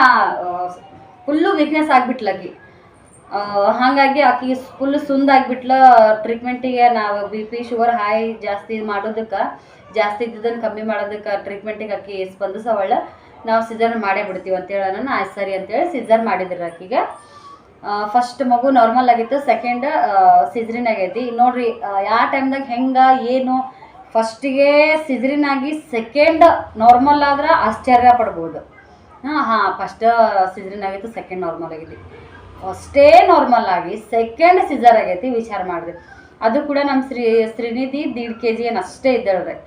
ಫುಲ್ಲು ವೀಕ್ನೆಸ್ ಆಗಿಬಿಟ್ಲಾಕಿ. ಹಾಗಾಗಿ ಆಕಿಗೆ ಫುಲ್ಲು ಸುಂದಾಗಿಬಿಟ್ಲ. ಟ್ರೀಟ್ಮೆಂಟಿಗೆ ನಾವು ಬಿ ಪಿ ಶುಗರ್ ಹೈ ಜಾಸ್ತಿ ಮಾಡೋದಕ್ಕೆ, ಜಾಸ್ತಿ ಇದ್ದದನ್ನು ಕಮ್ಮಿ ಮಾಡೋದಕ್ಕೆ ಟ್ರೀಟ್ಮೆಂಟಿಗೆ ಆಕಿ ಸ್ಪಂದಿಸೋವಳ, ನಾವು ಸಿಜರ್ ಮಾಡೇ ಬಿಡ್ತೀವಿ ಅಂತೇಳಿ ನಾನು ಆಯ್ತು ಸರಿ ಅಂತೇಳಿ ಸಿಜರ್ ಮಾಡಿದ್ರು ಆಕಿಗೆ. ಫಸ್ಟ್ ಮಗು ನಾರ್ಮಲ್ ಆಗಿತ್ತು, ಸೆಕೆಂಡ್ ಸಿಜರಿನ್ ಆಗೈತಿ. ನೋಡ್ರಿ ಯಾವ ಟೈಮ್ದಾಗ ಹೆಂಗೆ ಏನು, ಫಸ್ಟಿಗೆ ಸಿಜರಿನ್ ಆಗಿ ಸೆಕೆಂಡ್ ನಾರ್ಮಲ್ ಆದ್ರೆ ಆಶ್ಚರ್ಯ ಪಡ್ಬೋದು. ಫಸ್ಟ್ ಸಿಜರಿನ್ ಆಗೈತಿ, ಸೆಕೆಂಡ್ ನಾರ್ಮಲ್ ಆಗೈತಿ. ಫಸ್ಟೇ ನಾರ್ಮಲ್ ಆಗಿ ಸೆಕೆಂಡ್ ಸಿಜರ್ ಆಗೈತಿ, ವಿಚಾರ ಮಾಡಿರಿ. ಅದು ಕೂಡ ನಮ್ಮ ಶ್ರೀನಿಧಿ 1.5 kg ಏನು ಅಷ್ಟೇ ಇದ್ದಾಳ್ರಿ.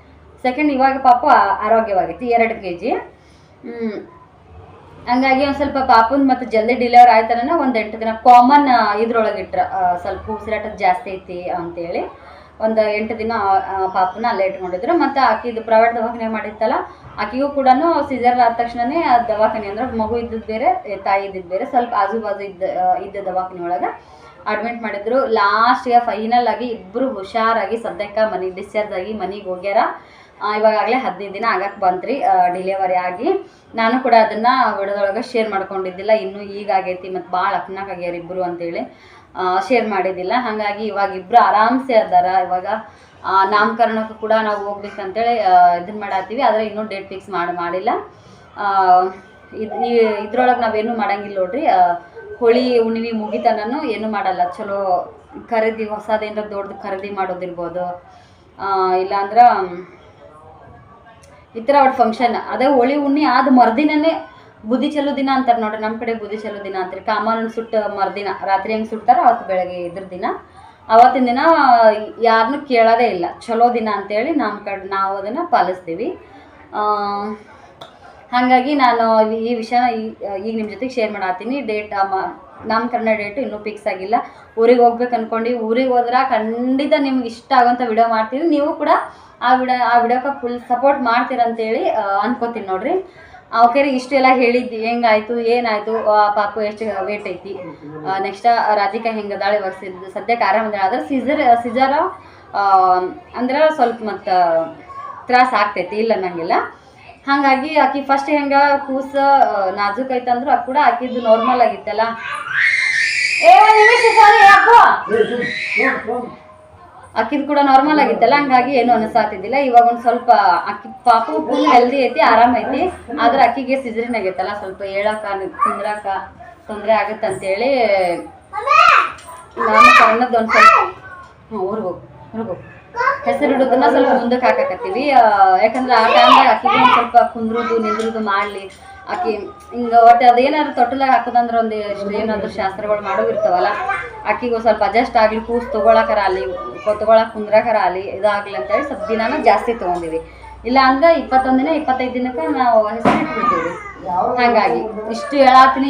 ಸೆಕೆಂಡ್ ಇವಾಗ ಪಾಪ ಆರೋಗ್ಯವಾಗೈತಿ 2 kg. ಹಂಗಾಗಿ ಒಂದು ಸ್ವಲ್ಪ ಪಾಪುನ್ ಮತ್ತು ಜಲ್ದಿ ಡಿಲಿವರ್ ಆಯ್ತಾನ ಒಂದು 8 ದಿನ ಕಾಮನ್ ಇದ್ರೊಳಗೆ ಇಟ್ರ, ಸ್ವಲ್ಪ ಉಸಿರಾಟದ ಜಾಸ್ತಿ ಐತಿ ಅಂತೇಳಿ ಒಂದು 8 ದಿನ ಪಾಪನ ಅಲ್ಲೇ ಇಟ್ಕೊಂಡಿದ್ರು. ಮತ್ತು ಆಕಿದು ಪ್ರೈವೇಟ್ ದವಾಖಾನೆ ಮಾಡಿತ್ತಲ್ಲ, ಆಕಿಗೂ ಕೂಡ ಸಿಜರ್ ಆದ ತಕ್ಷಣನೇ ದವಾಖಾನೆ ಅಂದ್ರೆ ಮಗು ಇದ್ದದ್ದು ಬೇರೆ, ತಾಯಿ ಇದ್ದಿದ್ದು ಬೇರೆ, ಸ್ವಲ್ಪ ಆಜು ಬಾಜು ಇದ್ದ ದವಾಖಾನೆ ಒಳಗೆ ಅಡ್ಮಿಟ್ ಮಾಡಿದ್ರು. ಲಾಸ್ಟ್ಗೆ ಫೈನಲ್ ಆಗಿ ಇಬ್ಬರು ಹುಷಾರಾಗಿ ಸದ್ಯಕ್ಕೆ ಮನೆಗೆ ಡಿಸ್ಚಾರ್ಜ್ ಆಗಿ ಮನೆಗೆ ಹೋಗ್ಯಾರ. ಇವಾಗಲೇ 15 ದಿನ ಆಗಕ್ಕೆ ಬಂತ್ರಿ ಡಿಲಿವರಿ ಆಗಿ. ನಾನು ಕೂಡ ಅದನ್ನು ವಿಡಿಯೋದೊಳಗೆ ಶೇರ್ ಮಾಡ್ಕೊಂಡಿದ್ದಿಲ್ಲ, ಇನ್ನೂ ಈಗಾಗೈತಿ ಮತ್ತು ಭಾಳ ಅಪ್ನಾಕಾಗ್ಯಾರ ಇಬ್ಬರು ಅಂತೇಳಿ ಶೇರ್ ಮಾಡಿದ್ದಿಲ್ಲ. ಹಾಗಾಗಿ ಇವಾಗ ಇಬ್ಬರು ಆರಾಮ್ಸೆ ಅದಾರ. ಇವಾಗ ನಾಮಕರಣಕ್ಕೂ ಕೂಡ ನಾವು ಹೋಗ್ಬೇಕಂತೇಳಿ ಇದನ್ನು ಮಾಡತ್ತೀವಿ, ಆದರೆ ಇನ್ನೂ ಡೇಟ್ ಫಿಕ್ಸ್ ಮಾಡಿಲ್ಲ. ಇದ್ರೊಳಗೆ ನಾವೇನು ಮಾಡಂಗಿಲ್ಲ ನೋಡ್ರಿ. ಹೋಳಿ ಹುಣ್ಣಿಮೆ ಮುಗಿತನೂ ಏನೂ ಮಾಡಲ್ಲ. ಚಲೋ ಖರೀದಿ ಹೊಸದೇನಾರ ದೊಡ್ಡದು ಖರೀದಿ ಮಾಡೋದಿರ್ಬೋದು, ಇಲ್ಲಾಂದ್ರೆ ಈ ಥರ ಒಟ್ಟು ಫಂಕ್ಷನ್. ಅದೇ ಹೋಳಿ ಹುಣ್ಣಿ ಆದ ಮರುದಿನನೇ ಬುದ್ಧಿ ಚೆಲ್ಲೋ ದಿನ ಅಂತಾರೆ ನೋಡ್ರಿ. ನಮ್ಮ ಕಡೆ ಬುದ್ಧಿ ಚೆಲ್ಲೋ ದಿನ ಅಂತಾರೆ. ಕಾಮನ್ ಸುಟ್ಟು ಮರುದಿನ ರಾತ್ರಿ ಹೆಂಗೆ ಸುಡ್ತಾರೋ ಅವತ್ತು ಬೆಳಗ್ಗೆ ಇದ್ರ ದಿನ, ಅವತ್ತಿನ ದಿನ ಯಾರನ್ನೂ ಕೇಳೋದೇ ಇಲ್ಲ, ಚಲೋ ದಿನ ಅಂತೇಳಿ ನಾವು ಅದನ್ನು ಪಾಲಿಸ್ತೀವಿ. ಹಾಗಾಗಿ ನಾನು ಈ ವಿಷಯನ ಈಗ ನಿಮ್ಮ ಜೊತೆಗೆ ಶೇರ್ ಮಾಡತ್ತೀನಿ. ಡೇಟ್ ನಾಮಕರಣ ಡೇಟು ಇನ್ನೂ ಫಿಕ್ಸ್ ಆಗಿಲ್ಲ. ಊರಿಗೆ ಹೋಗ್ಬೇಕು ಅಂದ್ಕೊಂಡು, ಊರಿಗೆ ಹೋದ್ರೆ ಖಂಡಿತ ನಿಮ್ಗೆ ಇಷ್ಟ ಆಗೋಂಥ ವಿಡಿಯೋ ಮಾಡ್ತೀವಿ. ನೀವು ಕೂಡ ಆ ವಿಡಿಯೋಕ್ಕೆ ಫುಲ್ ಸಪೋರ್ಟ್ ಮಾಡ್ತೀರಂತೇಳಿ ಅನ್ಕೋತೀನಿ ನೋಡ್ರಿ. ಓಕೆ ರೀ, ಇಷ್ಟೆಲ್ಲ ಹೇಳಿದ್ದು ಹೆಂಗಾಯ್ತು ಏನಾಯಿತು, ಪಾಪು ಎಷ್ಟು ವೇಟ್ ಐತಿ, ನೆಕ್ಸ್ಟ್ ರಾಧಿಕಾ ಹೆಂಗದಾಳೆ, ಇವಾಗ ಸದ್ಯಕ್ಕೆ ಆರಾಮದಾಳೆ. ಆದರೆ ಸಿಜರ ಅಂದ್ರೆ ಸ್ವಲ್ಪ ಮತ್ತು ತ್ರಾಸ ಆಗ್ತೈತಿ, ಇಲ್ಲ ಅನ್ನಂಗಿಲ್ಲ. ಹಾಗಾಗಿ ಆಕಿ ಫಸ್ಟ್ ಹೆಂಗೆ ಕೂಸ ನಾಜೂಕ್ ಐತಂದ್ರು ಅದು ಕೂಡ ಆಕಿದ್ದು ನಾರ್ಮಲ್ ಆಗಿತ್ತಲ್ಲ. ಅಕ್ಕಿದು ಕೂಡ ನಾರ್ಮಲ್ ಆಗಿತ್ತಲ್ಲ, ಹಂಗಾಗಿ ಏನು ಅನಿಸಾತಿದ್ದಿಲ್ಲ. ಇವಾಗ ಒಂದು ಸ್ವಲ್ಪ ಅಕ್ಕಿ ಪಾಪು ಫುಲ್ ಹೆಲ್ದಿ ಐತಿ, ಆರಾಮ ಐತಿ. ಆದ್ರೆ ಅಕ್ಕಿಗೆ ಸಿಜರಿನ್ ಆಗೈತಲ್ಲ, ಸ್ವಲ್ಪ ಹೇಳಕ್ಕ ಕುಂದ್ರಾಕ ತೊಂದರೆ ಆಗುತ್ತೆ ಅಂತೇಳಿ ನಾಮಕರಣದ ಒಂದು ಸ್ವಲ್ಪ ಹೊರಗೋಗು ಹೆಸರು ಇಡೋದನ್ನ ಸ್ವಲ್ಪ ಮುಂದಕ್ಕೆ ಹಾಕಾಕತ್ತೀವಿ. ಯಾಕಂದ್ರೆ ಆ ಟೈಮ್ದಾಗ ಅಕ್ಕಿಗೆ ಒಂದು ಸ್ವಲ್ಪ ಕುಂದ್ರದು ನಿಂದ್ರದು ಮಾಡಲಿ. ಆಕಿ ಹಿಂಗೆ ಒಟ್ಟು ಅದೇನಾದ್ರು ತೊಟ್ಟಲಾಗ ಹಾಕೋದಂದ್ರೆ ಒಂದು ಏನಾದ್ರು ಶಾಸ್ತ್ರಗಳು ಮಾಡೋಗಿರ್ತಾವಲ್ಲ, ಆಕಿಗೆ ಸ್ವಲ್ಪ ಅಡ್ಜಸ್ಟ್ ಆಗಲಿ, ಕೂಸು ತೊಗೊಳಕರ ಆಗಲಿ, ತೊಗೊಳಕ್ಕೆ ಕುಂದ್ರಕರ ಆಗಲಿ, ಇದಾಗಲಿ ಅಂತೇಳಿ ಸ್ವಲ್ಪ ದಿನಾನ ಜಾಸ್ತಿ ತೊಗೊಂಡಿವಿ. ಇಲ್ಲ ಅಂದ್ರೆ 21 ದಿನ 25 ದಿನಕ್ಕೆ ನಾವು ಹೆಸರು ಇಟ್ಬಿಡ್ತೀವಿ. ಹಾಗಾಗಿ ಇಷ್ಟು ಹೇಳತ್ತೀನಿ.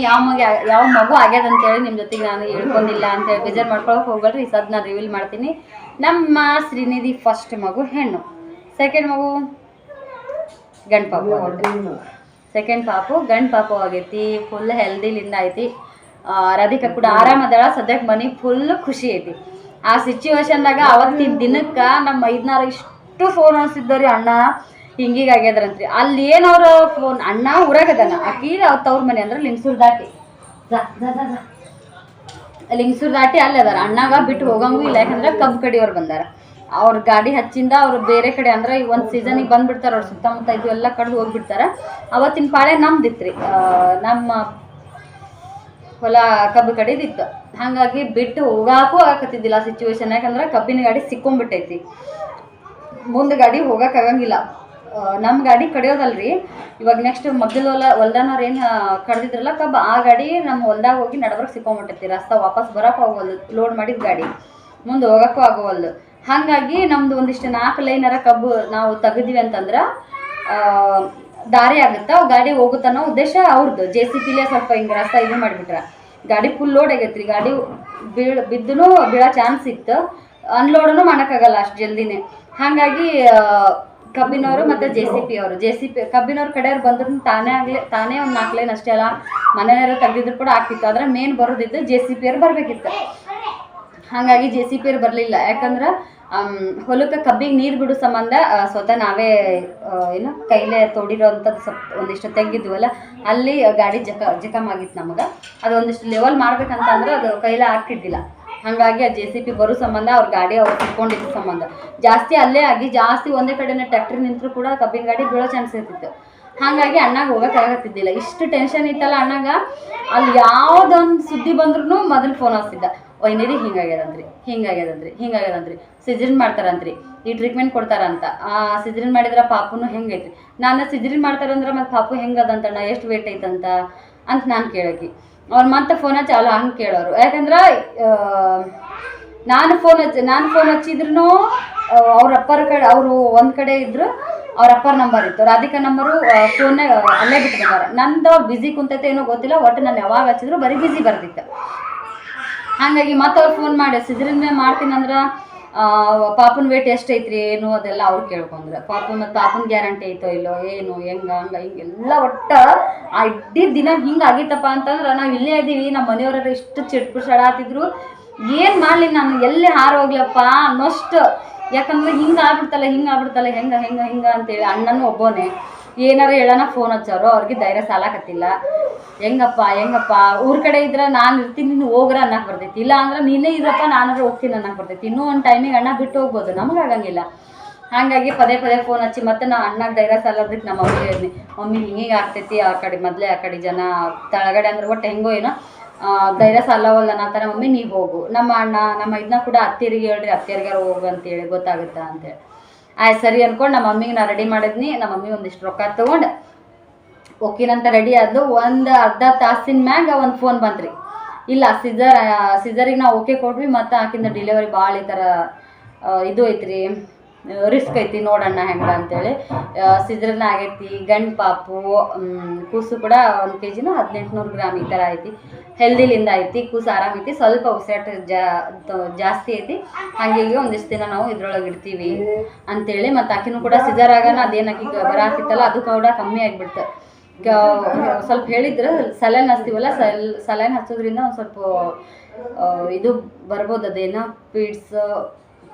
ಯಾವ ಮಗು ಆಗ್ಯದ ಅಂತೇಳಿ ನಿಮ್ಮ ಜೊತೆಗೆ ನಾನು ಹೇಳ್ಕೊಂಡಿಲ್ಲ ಅಂತೇಳಿ ಬೇಜಾರು ಮಾಡ್ಕೊಳಕ್ಕೆ ಹೋಗ್ಬೇಡ್ರಿ. ಈ ಸದ್ ನಾನು ರಿವೀಲ್ ಮಾಡ್ತೀನಿ. ನಮ್ಮ ಶ್ರೀನಿಧಿ ಫಸ್ಟ್ ಮಗು ಹೆಣ್ಣು, ಸೆಕೆಂಡ್ ಮಗು ಗಂಡು ಪಾಪು. ಸೆಕೆಂಡ್ ಪಾಪು ಗಂಡು ಪಾಪು ಆಗೈತಿ. ಫುಲ್ ಹೆಲ್ದಿಲಿಂದ ಐತಿ. ರಾಧಿಕಾ ಕೂಡ ಆರಾಮದಾಳ. ಸದ್ಯಕ್ಕೆ ಮನೆ ಫುಲ್ ಖುಷಿ ಐತಿ. ಆ ಸಿಚುವೇಶನ್ದಾಗ ಅವತ್ತಿನ ದಿನಕ್ಕೆ ನಮ್ಮ ಐದ್ನಾರ ಇಷ್ಟು ಫೋನ್ ಅನ್ಸಿದ್ದರಿ ಅಣ್ಣ ಹಿಂಗೀಗ ಆಗ್ಯದ್ರಂತ್ರಿ. ಅಲ್ಲಿ ಏನವ್ರ ಫೋನ್ ಅಣ್ಣ ಊರಾಗದಾನ, ಆಕಿ ತವ್ರ ಮನೆ ಅಂದ್ರೆ ಲಿಂಗಸೂರು ದಾಟಿ ಲಿಂಗಸೂರು ದಾಟಿ ಅಲ್ಲಿ ಅದಾರ. ಅಣ್ಣಾಗ ಬಿಟ್ಟು ಹೋಗಂಗೂ ಇಲ್ಲ, ಯಾಕಂದ್ರೆ ಕಬ್ಬು ಕಡಿಯವ್ರು ಬಂದಾರ. ಅವ್ರ ಗಾಡಿ ಹಚ್ಚಿಂದ ಅವ್ರು ಬೇರೆ ಕಡೆ ಅಂದ್ರೆ ಈ ಒಂದು ಸೀಸನಿಗೆ ಬಂದ್ಬಿಡ್ತಾರೆ. ಅವ್ರು ಸುತ್ತಮುತ್ತ ಇದು ಎಲ್ಲ ಕಡ್ದು ಹೋಗ್ಬಿಡ್ತಾರೆ. ಅವತ್ತಿನ ಪಾಳೆ ನಮ್ದಿತ್ರಿ, ನಮ್ಮ ಹೊಲ ಕಬ್ಬು ಕಡಿದಿತ್ತು. ಹಾಗಾಗಿ ಬಿಟ್ಟು ಹೋಗಾಕೂ ಆಗಕತ್ತಿದ್ದಿಲ್ಲ ಸಿಚುವೇಶನ್. ಯಾಕಂದ್ರೆ ಕಬ್ಬಿನ ಗಾಡಿ ಸಿಕ್ಕೊಂಡ್ಬಿಟ್ಟೈತಿ, ಮುಂದೆ ಗಾಡಿ ಹೋಗಕ್ಕಾಗಂಗಿಲ್ಲ. ನಮ್ಮ ಗಾಡಿ ಕಡಿಯೋದಲ್ರಿ, ಇವಾಗ ನೆಕ್ಸ್ಟ್ ಮಗ್ಗಲ ಹೊಲ್ದಾನವ್ರು ಏನು ಕಡ್ದಿದ್ರಲ್ಲ ಕಬ್ಬು, ಆ ಗಾಡಿ ನಮ್ಮ ಹೊಲ್ದಾಗ ಹೋಗಿ ನಡಬರ್ಗೆ ಸಿಕ್ಕೊಂಡ್ಬಿಟ್ಟೈತಿ. ರಸ್ತೆ ವಾಪಸ್ ಬರೋಕೆ ಆಗೋವಲ್ದು, ಲೋಡ್ ಮಾಡಿದ ಗಾಡಿ ಮುಂದೆ ಹೋಗೋಕ್ಕೂ ಆಗೋವಲ್ದು. ಹಾಗಾಗಿ ನಮ್ದು ಒಂದಿಷ್ಟು 4 ಲೈನರ ಕಬ್ಬು ನಾವು ತೆಗೆದಿವಿ ಅಂತಂದ್ರೆ ದಾರಿ ಆಗುತ್ತೆ, ಅವು ಗಾಡಿ ಹೋಗುತ್ತ ಅನ್ನೋ ಉದ್ದೇಶ ಅವ್ರದ್ದು. JCPಲೇ ಸ್ವಲ್ಪ ಹಿಂಗೆ ರಸ್ತೆ ಇದು ಮಾಡಿಬಿಟ್ರೆ ಗಾಡಿ ಫುಲ್ ಲೋಡ್ ಆಗೈತ್ರಿ. ಗಾಡಿ ಬಿದ್ದೂ ಬೀಳೋ ಚಾನ್ಸ್ ಇತ್ತು, ಅನ್ಲೋಡೂ ಮಾಡೋಕ್ಕಾಗಲ್ಲ ಅಷ್ಟು ಜಲ್ದಿನೇ. ಹಾಗಾಗಿ ಕಬ್ಬಿನವರು ಮತ್ತು JCP ಅವರು ಕಬ್ಬಿನವ್ರ ಕಡೆಯವ್ರು ಬಂದ್ರು ತಾನೇ ಒಂದು 4 ಲೈನ್ ಅಷ್ಟೇ ಅಲ್ಲ, ಮನೆಯವರು ತೆಗೆದಿದ್ರು ಕೂಡ ಆಗ್ತಿತ್ತು. ಆದರೆ ಮೇನ್ ಬರೋದಿದ್ದು JCP ಅವ್ರು ಬರಬೇಕಿತ್ತು. ಹಾಗಾಗಿ JCP ಅವ್ರು ಬರಲಿಲ್ಲ. ಯಾಕಂದ್ರೆ ಹೊಲಕ್ಕೆ ಕಬ್ಬಿಗೆ ನೀರು ಬಿಡೋ ಸಂಬಂಧ ಸ್ವತಃ ನಾವೇ ಕೈಲೇ ತೋಡಿರೋವಂಥದ್ದು ಒಂದಿಷ್ಟು ತೆಗಿದ್ವಲ್ಲ, ಅಲ್ಲಿ ಗಾಡಿ ಜಖಮ್ ಆಗಿತ್ತು ನಮಗೆ. ಅದು ಒಂದಿಷ್ಟು ಲೆವೆಲ್ ಮಾಡ್ಬೇಕಂತಂದ್ರೆ ಅದು ಕೈಲೇ ಆಗ್ತಿದ್ದಿಲ್ಲ. ಹಾಗಾಗಿ ಆ JCP ಬರೋ ಸಂಬಂಧ ಅವ್ರ ಗಾಡಿ ಅವ್ರು ತಿಳ್ಕೊಂಡಿದ್ದ ಸಂಬಂಧ ಜಾಸ್ತಿ ಅಲ್ಲೇ ಆಗಿ ಜಾಸ್ತಿ ಒಂದೇ ಕಡೆನೇ ಟ್ರ್ಯಾಕ್ಟರ್ ನಿಂತರೂ ಕೂಡ ಕಬ್ಬಿನ ಗಾಡಿ ಬೀಳೋ ಚಾನ್ಸ್ ಇರ್ತಿತ್ತು. ಹಾಗಾಗಿ ಅಣ್ಣಾಗ ಹೋಗೋಕ್ಕಾಗತ್ತಿದ್ದಿಲ್ಲ. ಇಷ್ಟು ಟೆನ್ಷನ್ ಇತ್ತಲ್ಲ ಅಣ್ಣಾಗ. ಅಲ್ಲಿ ಯಾವುದೊಂದು ಸುದ್ದಿ ಬಂದ್ರೂ ಮೊದಲು ಫೋನ್ ಹಚ್ತಿದ್ದ, ವೈನಿರಿ ಹಿಂಗಾಗ್ಯದಂತ್ರಿ ಸಿಜರಿನ್ ಮಾಡ್ತಾರಂತ್ರಿ, ಈ ಟ್ರೀಟ್ಮೆಂಟ್ ಕೊಡ್ತಾರಂತ. ಸಿಜರಿನ್ ಮಾಡಿದ್ರೆ ಪಾಪುನು ಹೆಂಗೈತ್ರಿ. ನಾನು ಸಿಜರಿನ್ ಮಾಡ್ತಾರಂದ್ರೆ ಮತ್ತು ಪಾಪು ಹೆಂಗದಂತಣ್ಣ, ಎಷ್ಟು ವೇಟ್ ಐತಂತ ನಾನು ಕೇಳೋಕೆ. ಅವ್ರು ಮತ್ತೆ ಫೋನ್ ಹಚ್ಚಿ ಅಲ್ಲ ಹಂಗೆ ಕೇಳೋರು. ಯಾಕಂದ್ರೆ ನಾನು ಫೋನ್ ಹಚ್ಚಿದ್ರು ಅವ್ರ ಅಪ್ಪರ ಕಡೆ, ಅವರು ಒಂದು ಕಡೆ ಇದ್ರು, ಅವ್ರ ಅಪ್ಪರ ನಂಬರ್ ಇತ್ತು, ರಾಧಿಕಾ ನಂಬರು ಫೋನ್ನಾಗ ಅಲ್ಲೇ ಬಿಟ್ಟು ಬಂದಾರ. ನಂದು ಅವ್ರು ಬಿಸಿ ಕುಂತೈತೆ ಏನೋ ಗೊತ್ತಿಲ್ಲ, ಒಟ್ಟು ನಾನು ಯಾವಾಗ ಹಚ್ಚಿದ್ರು ಬರೀ ಬಿಸಿ ಬರ್ತಿತ್ತು. ಹಾಗಾಗಿ ಮತ್ತೆ ಅವ್ರು ಫೋನ್ ಮಾಡಿ ಸಿಜರಿನ್ ಮಾಡ್ತೀನಿ ಅಂದ್ರೆ ಪಾಪುನ ವೇಟ್ ಎಷ್ಟು ಐತ್ರಿ ಏನು ಅದೆಲ್ಲ ಅವ್ರು ಕೇಳ್ಕೊಂಡ್ರೆ, ಪಾಪುನ ಗ್ಯಾರಂಟಿ ಐತೋ ಇಲ್ಲೋ ಏನು ಹಿಂಗೆಲ್ಲ ಒಟ್ಟು ಆ ಇಡೀ ದಿನ ಹಿಂಗೆ ಆಗಿತ್ತಪ್ಪ ಅಂತಂದ್ರೆ ನಾವು ಇಲ್ಲೇ ಇದ್ದೀವಿ. ನಮ್ಮ ಮನೆಯವ್ರ ಇಷ್ಟು ಚಿಟ್ಪುಡ್ಸಾಡತ್ತಿದ್ರು, ಏನು ಮಾಡಲಿ ನಾನು ಎಲ್ಲಿ ಹಾರೋಗ್ಲಪ್ಪ ಅನ್ನೋಷ್ಟು. ಯಾಕಂದ್ರೆ ಹಿಂಗೆ ಆಗ್ಬಿಡ್ತಲ್ಲ ಹೆಂಗೆ ಅಂತೇಳಿ ಅಣ್ಣನೂ ಒಬ್ಬನೇ ಏನಾರು ಹೇಳೋಣ ಫೋನ್ ಹಚ್ಚೋರು. ಅವ್ರಿಗೆ ಧೈರ್ಯ ಸಾಲಾಕತ್ತಿಲ್ಲ. ಹೆಂಗಪ್ಪ ಊರ ಕಡೆ ಇದ್ರೆ ನಾನು ಇರ್ತೀನಿ, ನೀನು ಹೋಗ್ರ ಅನ್ನಕ್ಕೆ ಬರ್ತೈತಿ. ಇಲ್ಲ ಅಂದ್ರೆ ನೀನೇ ಇರಪ್ಪ ನಾನಾದ್ರೂ ಹೋಗ್ತೀನಿ ಅನ್ನಕ್ಕೆ ಬರ್ತೈತಿ. ಇನ್ನೂ ಒಂದು ಟೈಮಿಗೆ ಅಣ್ಣ ಬಿಟ್ಟು ಹೋಗ್ಬೋದು, ನಮಗಾಗಂಗಿಲ್ಲ. ಹಾಗಾಗಿ ಪದೇ ಫೋನ್ ಹಚ್ಚಿ ಮತ್ತೆ ನಾವು ಅಣ್ಣಗೆ ಧೈರ್ಯ ಸಾಲೋದಕ್ಕೆ ನಮ್ಮ ಮಮ್ಮಿ ಹೇಳಿದ್ನಿ, ಮಮ್ಮಿ ಹಿಂಗೆ ಆಗ್ತೈತಿ, ಆ ಕಡೆ ಜನ ತಳಗಡೆ ಅಂದ್ರೆ ಒಟ್ಟು ಹೆಂಗೋ ಏನೋ ಧೈರ್ಯ ಸಾಲವಲ್ಲ ಅನ್ನತ್ತಾರ. ಮಮ್ಮಿ ನೀವು ಹೋಗು, ನಮ್ಮ ಅಣ್ಣ ನಮ್ಮ ಇದನ್ನ ಕೂಡ ಅತ್ತಿಯರಿಗೆ ಹೇಳ್ರಿ, ಅತ್ತಿಯರಿಗಾರು ಹೋಗು ಅಂತೇಳಿ ಗೊತ್ತಾಗುತ್ತಾ ಅಂತೇಳಿ. ಆಯ್ತು ಸರಿ ಅಂದ್ಕೊಂಡು ನಮ್ಮ ಮಮ್ಮಿಗೆ ನಾನು ರೆಡಿ ಮಾಡಿದ್ನಿ. ನಮ್ಮ ಮಮ್ಮಿ ಒಂದಿಷ್ಟು ರೊಕ್ಕ ತೊಗೊಂಡು ಓಕೆನಂತ ರೆಡಿ ಆದ್ದು. ಒಂದು ಅರ್ಧ ತಾಸಿನ ಮ್ಯಾಗ ಒಂದು ಫೋನ್ ಬಂತ್ರಿ, ಇಲ್ಲ ಸಿಜರಿಗೆ ನಾವು ಓಕೆ ಕೊಟ್ವಿ, ಮತ್ತು ಆಕಿಂದ ಡಿಲಿವರಿ ಭಾಳ ಈ ಥರ ಇದು ಐತ್ರಿ, ರಿಸ್ಕ್ ಐತಿ ನೋಡೋಣ ಹೆಂಗೆ ಅಂತೇಳಿ. ಸಿಜರನ್ನ ಆಗೈತಿ, ಗಂಡು ಪಾಪು, ಕೂಸು ಕೂಡ 1 kg 1800 ಗ್ರಾಮ್ ಈ ಥರ ಐತಿ. ಹೆಲ್ದಿಲಿಂದ ಐತಿ, ಕೂಸು ಆರಾಮೈತಿ, ಸ್ವಲ್ಪ ಉಸಿರಾಟ ಜಾಸ್ತಿ ಐತಿ. ಹಾಗಾಗಿ ಒಂದಿಷ್ಟು ದಿನ ನಾವು ಇದ್ರೊಳಗೆ ಇಡ್ತೀವಿ ಅಂತೇಳಿ. ಮತ್ತು ಆಕಿನೂ ಕೂಡ ಸಿಜರ್ ಆಗೋಣ ಅದೇನಾಕಿ ಬರಾಕಿತ್ತಲ್ಲ ಅದು ಕೂಡ ಕಮ್ಮಿ ಆಗಿಬಿಡ್ತು. ಸ್ವಲ್ಪ ಹೇಳಿದ್ರು ಸಲೈನ್ ಹಚ್ತೀವಲ್ಲ, ಸಲೈನ್ ಹಚ್ಚೋದ್ರಿಂದ ಒಂದು ಸ್ವಲ್ಪ ಇದು ಬರ್ಬೋದು, ಅದೇನೋ ಪೀಡ್ಸ್